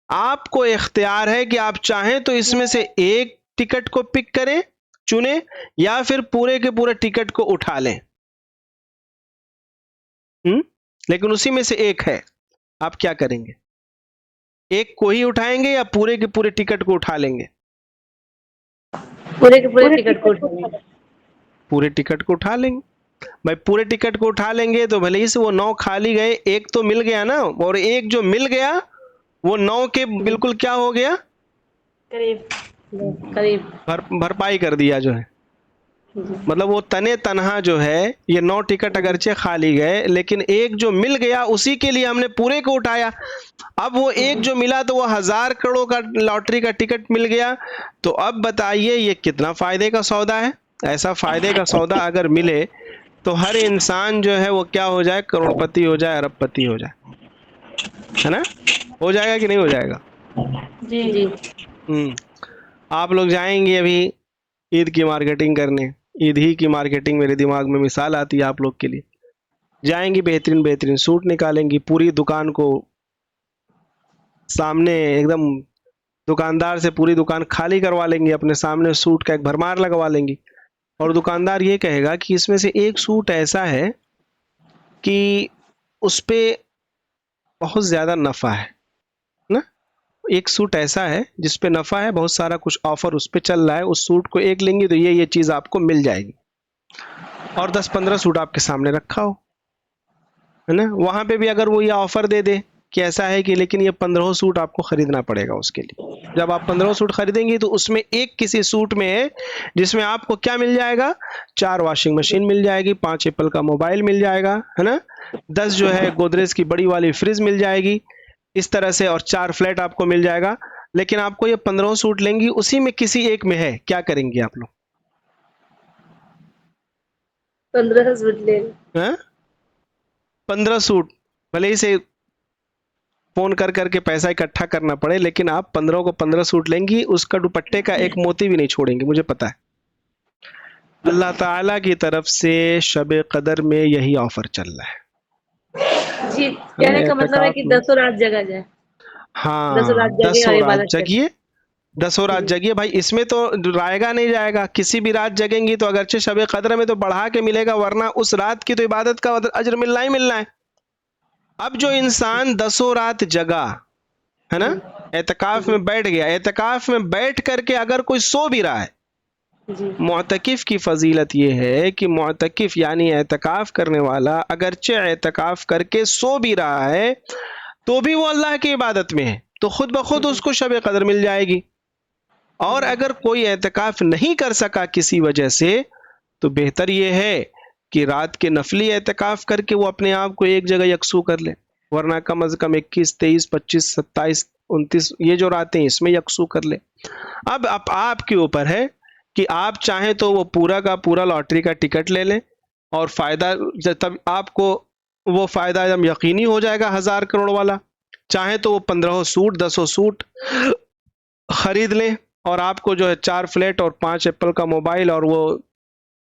آپ کو اختیار ہے کہ آپ چاہیں تو اس میں سے ایک ٹکٹ کو پک کریں، چنیں، یا پھر پورے کے پورے ٹکٹ کو اٹھا لیں، لیکن اسی میں سے ایک ہے، آپ کیا کریں گے؟ ایک کو ہی اٹھائیں گے یا پورے کے پورے ٹکٹ کو اٹھا لیں گے؟ پورے کے پورے ٹکٹ کو اٹھا لیں گے۔ پورے ٹکٹ کو اٹھا لیں گے بھائی، پورے ٹکٹ کو اٹھا لیں گے تو بھلے ہی سے وہ 9 کھالی گئے، ایک تو مل گیا نا، اور ایک جو مل گیا وہ 9 کے بالکل کیا ہو گیا؟ قریب بھرپائی کر دیا جو ہے۔ مطلب وہ تنے تنہا جو ہے یہ 9 ٹکٹ اگرچہ خالی گئے لیکن ایک جو مل گیا اسی کے لیے ہم نے پورے کو اٹھایا. اب وہ ایک جو ملا تو وہ 1000 کروڑوں کا لاٹری کا ٹکٹ مل گیا. تو اب بتائیے یہ کتنا فائدے کا سودا ہے. ایسا فائدے کا سودا اگر ملے تو ہر انسان جو ہے وہ کیا ہو جائے, کروڑ پتی ہو جائے, ارب پتی ہو جائے, ہے نا. ہو جائے گا کہ نہیں ہو جائے گا؟ جی آپ لوگ جائیں گے ابھی عید کی مارکیٹنگ کرنے, عید ہی کی مارکیٹنگ میرے دماغ میں مثال آتی ہے آپ لوگ کے لیے. جائیں گی بہترین بہترین سوٹ نکالیں گی, پوری دکان کو سامنے ایک دم دکاندار سے پوری دکان خالی کروا لیں گے, اپنے سامنے سوٹ کا ایک بھرمار لگوا لیں گی, اور دکاندار یہ کہے گا کہ اس میں سے ایک سوٹ ایسا ہے کہ اس پہ بہت زیادہ نفع ہے نا, ایک سوٹ ایسا ہے جس پہ نفع ہے, بہت سارا کچھ آفر اس پہ چل رہا ہے, اس سوٹ کو ایک لیں گی تو یہ چیز آپ کو مل جائے گی, اور 10-15 سوٹ آپ کے سامنے رکھا ہو, ہے نا. وہاں پہ بھی اگر وہ یہ آفر دے دے کہ ایسا ہے کہ لیکن یہ 15 سوٹ آپ کو خریدنا پڑے گا اس کے لیے. جب آپ 15 سوٹ خریدیں گی تو اس میں ایک کسی سوٹ میں ہے جس میں آپ کو کیا مل جائے گا, 4 واشنگ مشین مل جائے گی, 5 ایپل کا موبائل مل جائے گا, ہے نا, 10 جو ہے گودریج کی بڑی والی فریج مل جائے گی, اس طرح سے, اور 4 فلیٹ آپ کو مل جائے گا. لیکن آپ کو یہ 15 سوٹ لیں گی, اسی میں کسی ایک میں ہے, کیا کریں گے آپ لوگ؟ 15 سوٹ لے 15 سوٹ بھلے ہی سے فون کر کر کے پیسہ اکٹھا کرنا پڑے, لیکن آپ 15 کو 15 سوٹ لیں گی, اس کا دوپٹے کا ایک موتی بھی نہیں چھوڑیں گے, مجھے پتا ہے. اللہ تعالی کی طرف سے شب قدر میں یہی آفر چل رہا ہے. جی, کہنے کا مطلب ہے کہ 10 رات جگہ جائے. 10 ہاں, رات جگے اور 10 رات عبادت کرے. جگیے, 10 رات جگیے بھائی. اس میں تو رائے گا نہیں جائے گا, کسی بھی رات جگیں گی تو اگرچہ شب قدر میں تو بڑھا کے ملے گا, ورنہ اس رات کی تو عبادت کا اجر ملنا ہی ملنا ہے. اب جو انسان 10 رات جگا, ہے نا, اعتکاف میں بیٹھ گیا, اعتکاف میں بیٹھ کر کے اگر کوئی سو بھی رہا ہے, معتکف کی فضیلت یہ ہے کہ معتکف یعنی اعتکاف کرنے والا اگرچہ اعتکاف کر کے سو بھی رہا ہے تو بھی وہ اللہ کی عبادت میں ہے, تو خود بخود اس کو شب قدر مل جائے گی. اور اگر کوئی اعتکاف نہیں کر سکا کسی وجہ سے تو بہتر یہ ہے کہ رات کے نفلی اعتکاف کر کے وہ اپنے آپ کو ایک جگہ یکسو کر لے, ورنہ کم از کم 21, 23, 25, 27, 29 یہ جو راتیں اس میں یکسو کر لے. اب آپ کے اوپر ہے کہ آپ چاہیں تو وہ پورا کا پورا لاٹری کا ٹکٹ لے لیں, اور فائدہ تب آپ کو وہ فائدہ جب یقینی ہو جائے گا 1000 کروڑ والا. چاہیں تو وہ 15 سوٹ 10 سوٹ خرید لیں, اور آپ کو جو ہے 4 فلیٹ اور 5 ایپل کا موبائل اور وہ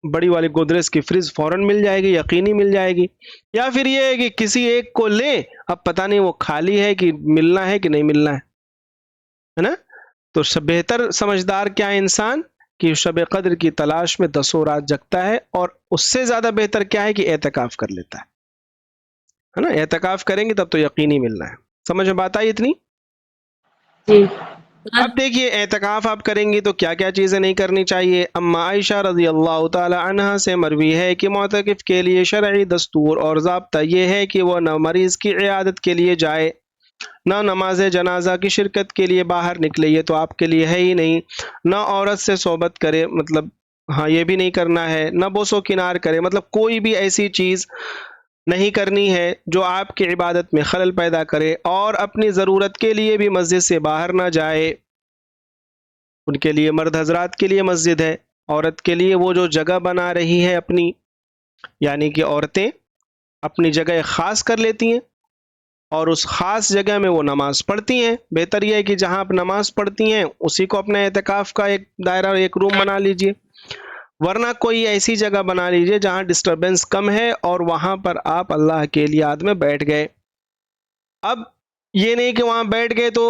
بڑی والی گودریج کی فریج فوراً مل جائے گی, یقینی مل جائے گی. یا پھر یہ ہے کہ کسی ایک کو لیں, اب پتہ نہیں وہ خالی ہے کہ ملنا ہے کہ نہیں ملنا ہے نا. تو بہتر سمجھدار کیا ہے انسان کہ شب قدر کی تلاش میں 10 رات جگتا ہے, اور اس سے زیادہ بہتر کیا ہے کہ اعتکاف کر لیتا ہے نا. اعتکاف کریں گے تب تو یقینی ملنا ہے. سمجھ میں بات آئی اتنی؟ جی. اب دیکھیے اعتکاف آپ کریں گی تو کیا کیا چیزیں نہیں کرنی چاہیے. اما عائشہ رضی اللہ تعالی عنہا سے مروی ہے کہ معتکف کے لیے شرعی دستور اور ضابطہ یہ ہے کہ وہ نہ مریض کی عیادت کے لیے جائے, نہ نماز جنازہ کی شرکت کے لیے باہر نکلے, یہ تو آپ کے لیے ہے ہی نہیں, نہ عورت سے صحبت کرے, مطلب ہاں یہ بھی نہیں کرنا ہے, نہ بوس و کنار کرے, مطلب کوئی بھی ایسی چیز نہیں کرنی ہے جو آپ کی عبادت میں خلل پیدا کرے, اور اپنی ضرورت کے لیے بھی مسجد سے باہر نہ جائے. ان کے لیے مرد حضرات کے لیے مسجد ہے, عورت کے لیے وہ جو جگہ بنا رہی ہے اپنی, یعنی کہ عورتیں اپنی جگہ خاص کر لیتی ہیں اور اس خاص جگہ میں وہ نماز پڑھتی ہیں. بہتر یہ ہے کہ جہاں آپ نماز پڑھتی ہیں اسی کو اپنے اعتکاف کا ایک دائرہ, ایک روم بنا لیجئے, ورنہ کوئی ایسی جگہ بنا لیجئے جہاں ڈسٹربنس کم ہے اور وہاں پر آپ اللہ کے لیے یاد میں بیٹھ گئے. اب یہ نہیں کہ وہاں بیٹھ گئے تو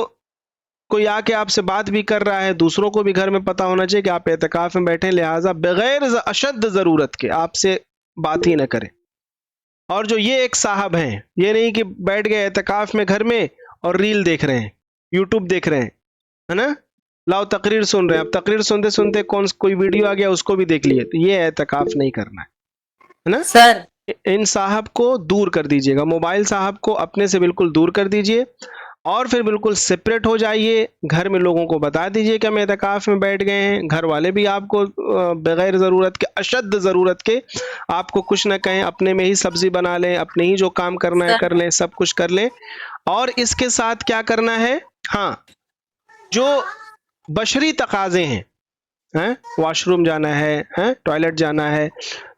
کوئی آ کے آپ سے بات بھی کر رہا ہے, دوسروں کو بھی گھر میں پتا ہونا چاہیے کہ آپ اعتکاف میں بیٹھے, لہٰذا بغیر اشد ضرورت کے آپ سے بات ہی نہ کریں. اور جو یہ ایک صاحب ہیں, یہ نہیں کہ بیٹھ گئے اعتکاف میں گھر میں اور ریل دیکھ رہے ہیں, یوٹیوب دیکھ رہے ہیں, ہے نا, لاؤ تقریر سن رہے ہیں, اب تقریر سنتے سنتے کوئی ویڈیو آ گیا اس کو بھی دیکھ لیے, تو یہ اعتکاف نہیں کرنا ہے نا. سر ان صاحب کو دور کر دیجئے گا, موبائل صاحب کو اپنے سے بالکل دور کر دیجئے, اور پھر بالکل سپریٹ ہو جائیے، گھر میں لوگوں کو بتا دیجئے کہ ہم اعتکاف میں بیٹھ گئے ہیں، گھر والے بھی آپ کو بغیر ضرورت کے، اشد ضرورت کے آپ کو کچھ نہ کہیں، اپنے میں ہی سبزی بنا لیں، اپنے ہی جو کام کرنا ہے سر کر لیں، سب کچھ کر لیں۔ اور اس کے ساتھ کیا کرنا ہے، ہاں جو بشری تقاضے ہیں، واش روم جانا ہے، ٹوائلٹ جانا ہے،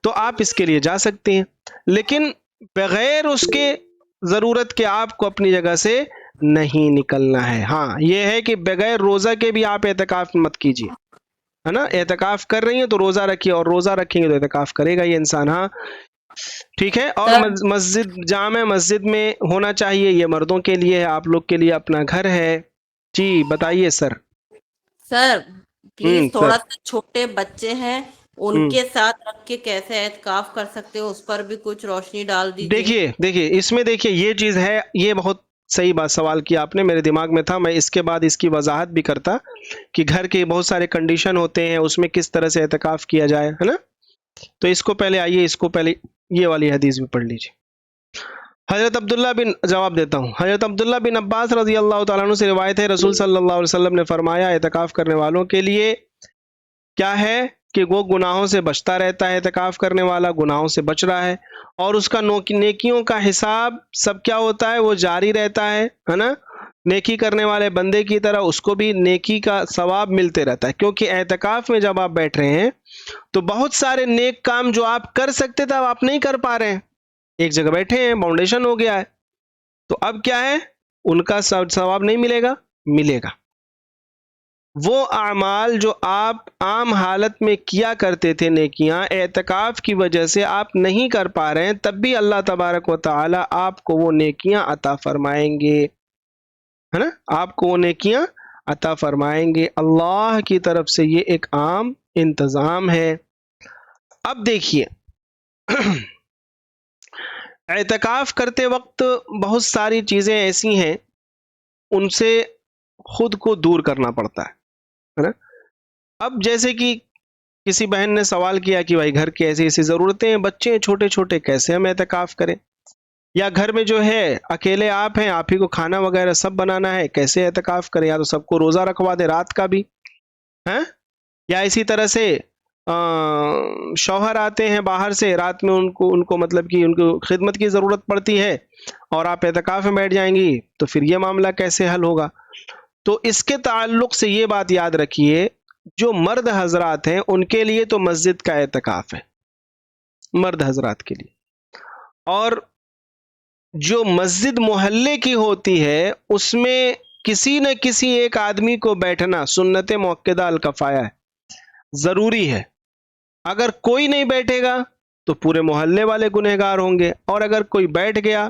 تو آپ اس کے لیے جا سکتے ہیں، لیکن بغیر اس کے ضرورت کے آپ کو اپنی جگہ سے نہیں نکلنا ہے۔ ہاں یہ ہے کہ بغیر روزہ کے بھی آپ اعتکاف مت کیجیے، ہے نا، اعتکاف کر رہی ہیں تو روزہ رکھیے، اور روزہ رکھیں گے تو اعتکاف کرے گا یہ انسان، ہاں ٹھیک ہے۔ اور سر مسجد، جامع مسجد میں ہونا چاہیے، یہ مردوں کے لیے ہے، آپ لوگ کے لیے اپنا گھر ہے۔ جی بتائیے سر۔ سر پلیز سر تھوڑا سا چھوٹے بچے ہیں ان کے ساتھ رکھ کے کیسے اعتکاف کر سکتے ہو، اس پر بھی کچھ روشنی ڈال دیجئے۔ دیکھیے اس میں دیکھیے یہ چیز ہے، یہ بہت صحیح بات سوال کیا آپ نے، میرے دماغ میں تھا، میں اس کے بعد اس کی وضاحت بھی کرتا کہ گھر کے بہت سارے کنڈیشن ہوتے ہیں، اس میں کس طرح سے اعتکاف کیا جائے، ہے نا۔ تو اس کو پہلے آئیے، اس کو پہلے یہ والی حدیث بھی پڑھ لیجیے۔ حضرت عبداللہ بن، جواب دیتا ہوں، حضرت عبداللہ بن عباس رضی اللہ تعالیٰ عنہ سے روایت ہے، رسول صلی اللہ علیہ وسلم نے فرمایا، اعتکاف کرنے والوں کے لیے کیا ہے کہ وہ گناہوں سے بچتا رہتا ہے، اعتکاف کرنے والا گناہوں سے بچ رہا ہے، اور اس کا نیکیوں کا حساب سب کیا ہوتا ہے، وہ جاری رہتا ہے نا، نیکی کرنے والے بندے کی طرح اس کو بھی نیکی کا ثواب ملتے رہتا ہے، کیونکہ اعتکاف میں جب آپ بیٹھ رہے ہیں تو بہت سارے نیک کام جو آپ کر سکتے تھے اب آپ نہیں کر پا رہے ہیں، ایک جگہ بیٹھے ہیں، باؤنڈیشن ہو گیا ہے، تو اب کیا ہے، ان کا ثواب نہیں ملے گا، ملے گا۔ وہ اعمال جو آپ عام حالت میں کیا کرتے تھے، نیکیاں، اعتکاف کی وجہ سے آپ نہیں کر پا رہے ہیں، تب بھی اللہ تبارک و تعالی آپ کو وہ نیکیاں عطا فرمائیں گے، ہے نا، آپ کو وہ نیکیاں عطا فرمائیں گے، اللہ کی طرف سے یہ ایک عام انتظام ہے۔ اب دیکھیے اعتکاف کرتے وقت بہت ساری چیزیں ایسی ہیں، ان سے خود کو دور کرنا پڑتا ہے نا۔ اب جیسے کہ کسی بہن نے سوال کیا کہ بھائی گھر کی ایسی ایسی ضرورتیں ہیں، بچے ہیں چھوٹے چھوٹے، کیسے ہم اعتکاف کریں، یا گھر میں جو ہے اکیلے آپ ہیں، آپ ہی کو کھانا وغیرہ سب بنانا ہے، کیسے اعتکاف کریں، یا تو سب کو روزہ رکھوا دے رات کا بھی، یا اسی طرح سے شوہر آتے ہیں باہر سے، رات میں ان کو مطلب کہ ان کو خدمت کی ضرورت پڑتی ہے، اور آپ اعتکاف میں بیٹھ جائیں گی، تو پھر یہ معاملہ کیسے حل ہوگا؟ تو اس کے تعلق سے یہ بات یاد رکھیے، جو مرد حضرات ہیں ان کے لیے تو مسجد کا اعتکاف ہے، مرد حضرات کے لیے، اور جو مسجد محلے کی ہوتی ہے اس میں کسی نہ کسی ایک آدمی کو بیٹھنا سنت مؤکدہ الکفایہ ہے، ضروری ہے، اگر کوئی نہیں بیٹھے گا تو پورے محلے والے گنہگار ہوں گے، اور اگر کوئی بیٹھ گیا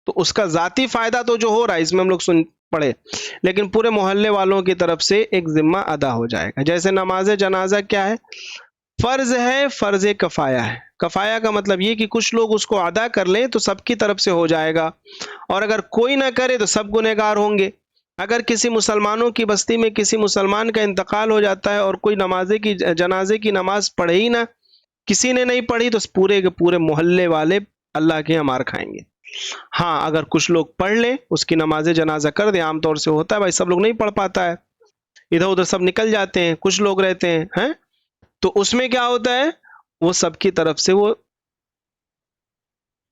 تو اس کا ذاتی فائدہ تو جو ہو رہا ہے اس میں ہم لوگ پڑھے، لیکن پورے محلے والوں کی طرف سے ایک ذمہ ادا ہو جائے گا۔ جیسے نماز جنازہ کیا ہے، فرض ہے، فرض کفایہ ہے، کفایہ کا مطلب یہ کہ کچھ لوگ اس کو ادا کر لیں تو سب کی طرف سے ہو جائے گا، اور اگر کوئی نہ کرے تو سب گنہگار ہوں گے۔ اگر کسی مسلمانوں کی بستی میں کسی مسلمان کا انتقال ہو جاتا ہے اور کوئی جنازے کی نماز پڑھے ہی نہ، کسی نے نہیں پڑھی، تو پورے کے پورے محلے والے اللہ کے یہاں مار کھائیں گے۔ ہاں اگر کچھ لوگ پڑھ لیں، اس کی نماز جنازہ کر دیں، عام طور سے ہوتا ہے بھائی سب لوگ نہیں پڑھ پاتا ہے، ادھر ادھر سب نکل جاتے ہیں، کچھ لوگ رہتے ہیں، تو اس میں کیا ہوتا ہے، وہ سب کی طرف سے وہ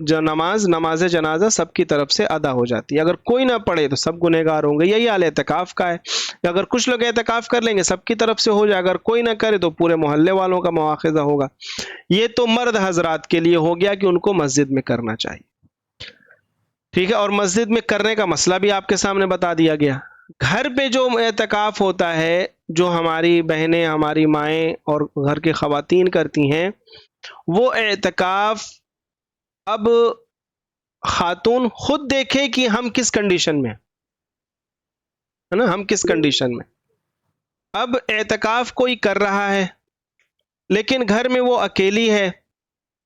جو نماز جنازہ سب کی طرف سے ادا ہو جاتی ہے، اگر کوئی نہ پڑھے تو سب گنہگار ہوں گے۔ یہی حال اعتکاف کا ہے، اگر کچھ لوگ اعتکاف کر لیں گے سب کی طرف سے ہو جائے، اگر کوئی نہ کرے تو پورے محلے والوں کا مواخذہ ہوگا۔ یہ تو مرد حضرات کے لیے ہو گیا کہ ان کو مسجد میں کرنا چاہیے، ٹھیک ہے، اور مسجد میں کرنے کا مسئلہ بھی آپ کے سامنے بتا دیا گیا۔ گھر پہ جو اعتکاف ہوتا ہے، جو ہماری بہنیں، ہماری مائیں اور گھر کی خواتین کرتی ہیں، وہ اعتکاف اب خاتون خود دیکھے کہ ہم کس کنڈیشن میں، ہے نا، ہم کس کنڈیشن میں۔ اب اعتکاف کوئی کر رہا ہے لیکن گھر میں وہ اکیلی ہے،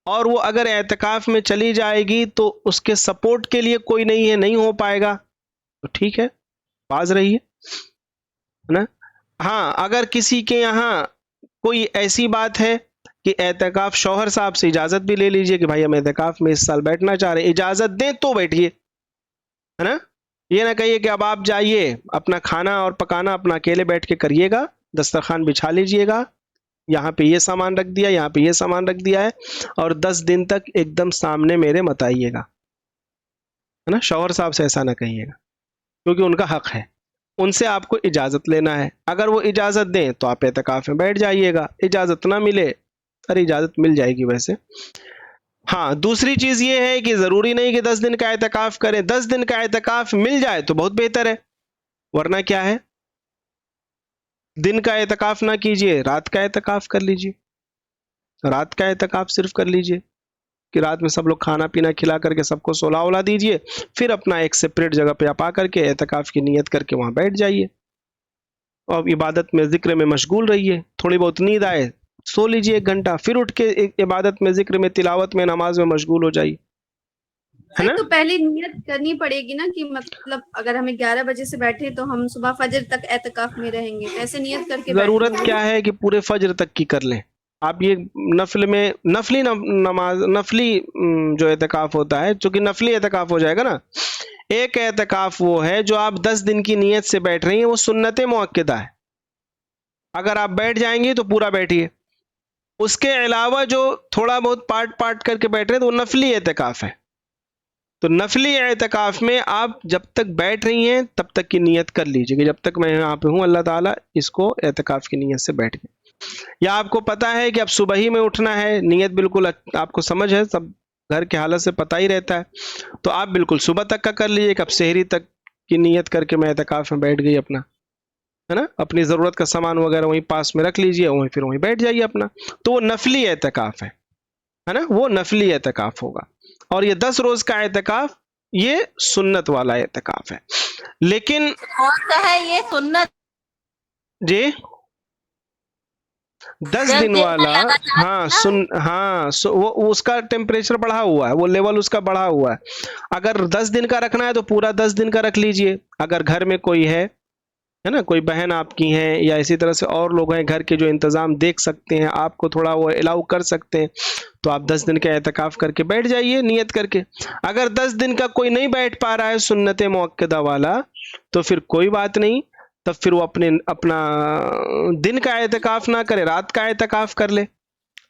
اور وہ اگر اعتکاف میں چلی جائے گی تو اس کے سپورٹ کے لیے کوئی نہیں ہے، نہیں ہو پائے گا، تو ٹھیک ہے، باز رہی ہے نا۔ ہاں اگر کسی کے یہاں کوئی ایسی بات ہے کہ اعتکاف، شوہر صاحب سے اجازت بھی لے لیجئے کہ بھائی ہم اعتکاف میں اس سال بیٹھنا چاہ رہے ہیں، اجازت دیں تو بیٹھیے، ہے نا، یہ نہ کہیے کہ اب آپ جائیے اپنا کھانا اور پکانا اپنا اکیلے بیٹھ کے کریے گا، دسترخوان بچھا لیجئے گا، یہاں پہ یہ سامان رکھ دیا، یہاں پہ یہ سامان رکھ دیا ہے، اور 10 دن تک ایک دم سامنے میرے مت آئیے گا، ہے نا؟ شوہر صاحب سے ایسا نہ کہیے گا، کیونکہ ان کا حق ہے، ان سے آپ کو اجازت لینا ہے، اگر وہ اجازت دیں تو آپ اعتکاف میں بیٹھ جائیے گا، اجازت نہ ملے، ارے اجازت مل جائے گی ویسے۔ ہاں دوسری چیز یہ ہے کہ ضروری نہیں کہ 10 دن کا اعتکاف کریں، 10 دن کا اعتکاف مل جائے تو بہت بہتر ہے، ورنہ کیا ہے، دن کا اعتکاف نہ کیجئے، رات کا اعتکاف کر لیجئے، رات کا اعتکاف صرف کر لیجئے کہ رات میں سب لوگ کھانا پینا کھلا کر کے سب کو سولا اولا دیجئے، پھر اپنا ایک سپریٹ جگہ پہ آپ آ کر کے اعتکاف کی نیت کر کے وہاں بیٹھ جائیے اور عبادت میں ذکر میں مشغول رہیے، تھوڑی بہت نیند آئے سو لیجئے 1 گھنٹہ، پھر اٹھ کے ایک عبادت میں ذکر میں تلاوت میں نماز میں مشغول ہو جائیے، ہے نا؟ تو پہلے نیت کرنی پڑے گی نا کہ مطلب اگر ہمیں 11 بجے سے بیٹھے تو ہم صبح فجر تک اعتکاف میں رہیں گے، ایسے نیت کر کے ضرورت بیٹھیں گے۔ کیا ہے کہ پورے فجر تک کی کر لیں آپ، یہ نفل میں نفلی نماز نفلی جو اعتکاف ہوتا ہے، چونکہ نفلی اعتکاف ہو جائے گا نا، ایک اعتکاف وہ ہے جو آپ 10 دن کی نیت سے بیٹھ رہی ہیں، وہ سنت مؤکدہ ہے، اگر آپ بیٹھ جائیں گی تو پورا بیٹھیے، اس کے علاوہ جو تھوڑا بہت پارٹ کر کے بیٹھ رہے ہیں تو وہ نفلی اعتکاف ہے، تو نفلی اعتکاف میں آپ جب تک بیٹھ رہی ہیں تب تک کی نیت کر لیجیے کہ جب تک میں یہاں پہ ہوں اللہ تعالیٰ اس کو اعتکاف کی نیت سے بیٹھ گئے، یا آپ کو پتا ہے کہ اب صبح ہی میں اٹھنا ہے، نیت بالکل آپ کو سمجھ ہے، سب گھر کے حالت سے پتہ ہی رہتا ہے، تو آپ بالکل صبح تک کا کر لیجیے کہ اب سحری تک کی نیت کر کے میں اعتکاف میں بیٹھ گئی اپنا، ہے نا؟ اپنی ضرورت کا سامان وغیرہ وہیں پاس میں رکھ لیجیے، پھر وہیں بیٹھ جائیے اپنا، تو وہ نفلی اعتکاف ہے نا؟ وہ نفلی اعتکاف ہوگا، اور یہ 10 روز کا اعتکاف یہ سنت والا اعتکاف ہے، لیکن کون سا ہے یہ سنت؟ جی 10 10 دن دن کا والا، لگاتار ہاں وہ اس کا ٹیمپریچر بڑھا ہوا ہے، وہ لیول اس کا بڑھا ہوا ہے، اگر 10 دن کا رکھنا ہے تو پورا 10 دن کا رکھ لیجئے، اگر گھر میں کوئی ہے نا، کوئی بہن آپ کی ہیں یا اسی طرح سے اور لوگ ہیں گھر کے جو انتظام دیکھ سکتے ہیں، آپ کو تھوڑا وہ الاؤ کر سکتے ہیں، تو آپ 10 دن کا اعتکاف کر کے بیٹھ جائیے نیت کر کے، اگر 10 دن کا کوئی نہیں بیٹھ پا رہا ہے سنت مؤکدہ والا تو پھر کوئی بات نہیں، تب پھر وہ اپنا دن کا اعتکاف نہ کرے، رات کا اعتکاف کر لے،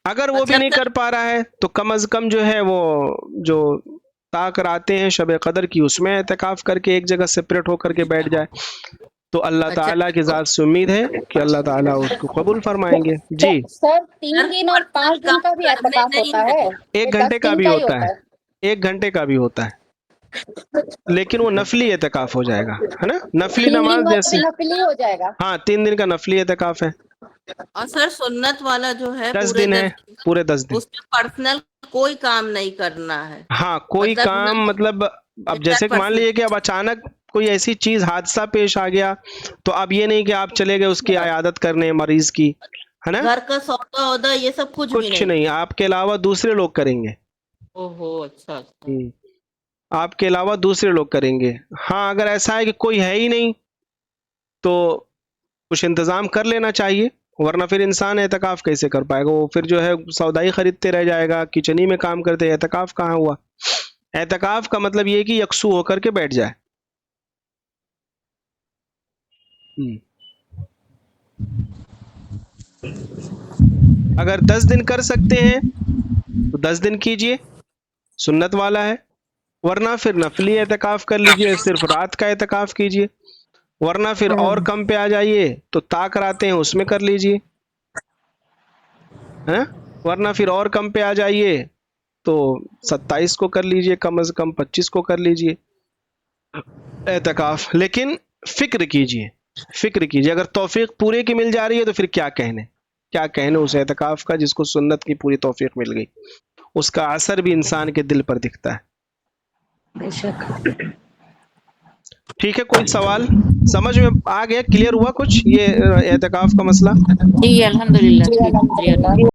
اگر وہ بھی اچھا نہیں کر پا رہا ہے تو کم از کم جو ہے وہ جو طاق آتے ہیں شب قدر کی اس میں اعتکاف کر کے ایک جگہ سپریٹ ہو کر کے بیٹھ جائے، تو اللہ اچھا تعالیٰ کی ذات سے امید ہے کہ اللہ تعالیٰ اس کو قبول فرمائیں گے۔ جی سر سر 3 دن اور پرسنل 5 دن کام کا بھی کرنے اعتکاف نہیں ہوتا ہے، ہے، ایک یہ گھنٹے 10 کا دن بھی کا ہی ہوتا ہوتا ہے، 1 گھنٹے کا بھی ہوتا ہے، لیکن وہ نفلی اعتکاف ہو جائے گا، ہے نا؟ نفلی 3 دن نماز والا جیسے، بھی نفلی ہو جائے گا۔ ہاں 3 دن کا نفلی اعتکاف ہے، اور سر سنت والا جو ہے 10 پورے دن ہے، 10 دن کا، پورے 10 دن، اس میں پرسنل کوئی کام نہیں کرنا ہے، ہاں کوئی مطلب نہ کام، مطلب اب جیسے کہ مان پرسنل لیجیے کہ اب اچانک کوئی ایسی چیز حادثہ پیش آ گیا تو اب یہ نہیں کہ آپ چلے گئے اس کی عیادت کرنے مریض کی، ہے نا؟ گھر کا سودا وودا یہ سب کچھ بھی کچھ نہیں، آپ کے علاوہ دوسرے لوگ کریں گے، اوہو اچھا اچھا، آپ کے علاوہ دوسرے لوگ کریں گے، ہاں اگر ایسا ہے کہ کوئی ہے ہی نہیں تو کچھ انتظام کر لینا چاہیے، ورنہ پھر انسان اعتکاف کیسے کر پائے گا، وہ پھر جو ہے سودائی خریدتے رہ جائے گا، کچنی میں کام کرتے، اعتکاف کہاں ہوا؟ اعتکاف کا مطلب یہ کہ یکسو ہو کر کے بیٹھ جائے۔ اگر 10 دن کر سکتے ہیں تو 10 دن کیجئے، سنت والا ہے، ورنہ پھر نفلی اعتکاف کر لیجئے، صرف رات کا اعتکاف کیجئے، ورنہ پھر اور کم پہ آ جائیے تو طاق آتے ہیں اس میں کر لیجئے، ورنہ پھر اور کم پہ آ جائیے تو 27 کو کر لیجئے، کم از کم 25 کو کر لیجئے اعتکاف، لیکن فکر کیجئے اگر توفیق پورے کی مل جا رہی ہے تو پھر کیا کہنے اس اعتکاف کا جس کو سنت کی پوری توفیق مل گئی، اس کا اثر بھی انسان کے دل پر دکھتا ہے۔ بے شک۔ ٹھیک ہے، کوئی سوال سمجھ میں آ گیا، کلیئر ہوا کچھ یہ اعتکاف کا مسئلہ؟ جی الحمدللہ جی ٹھیک الحمدللہ۔ کلیئر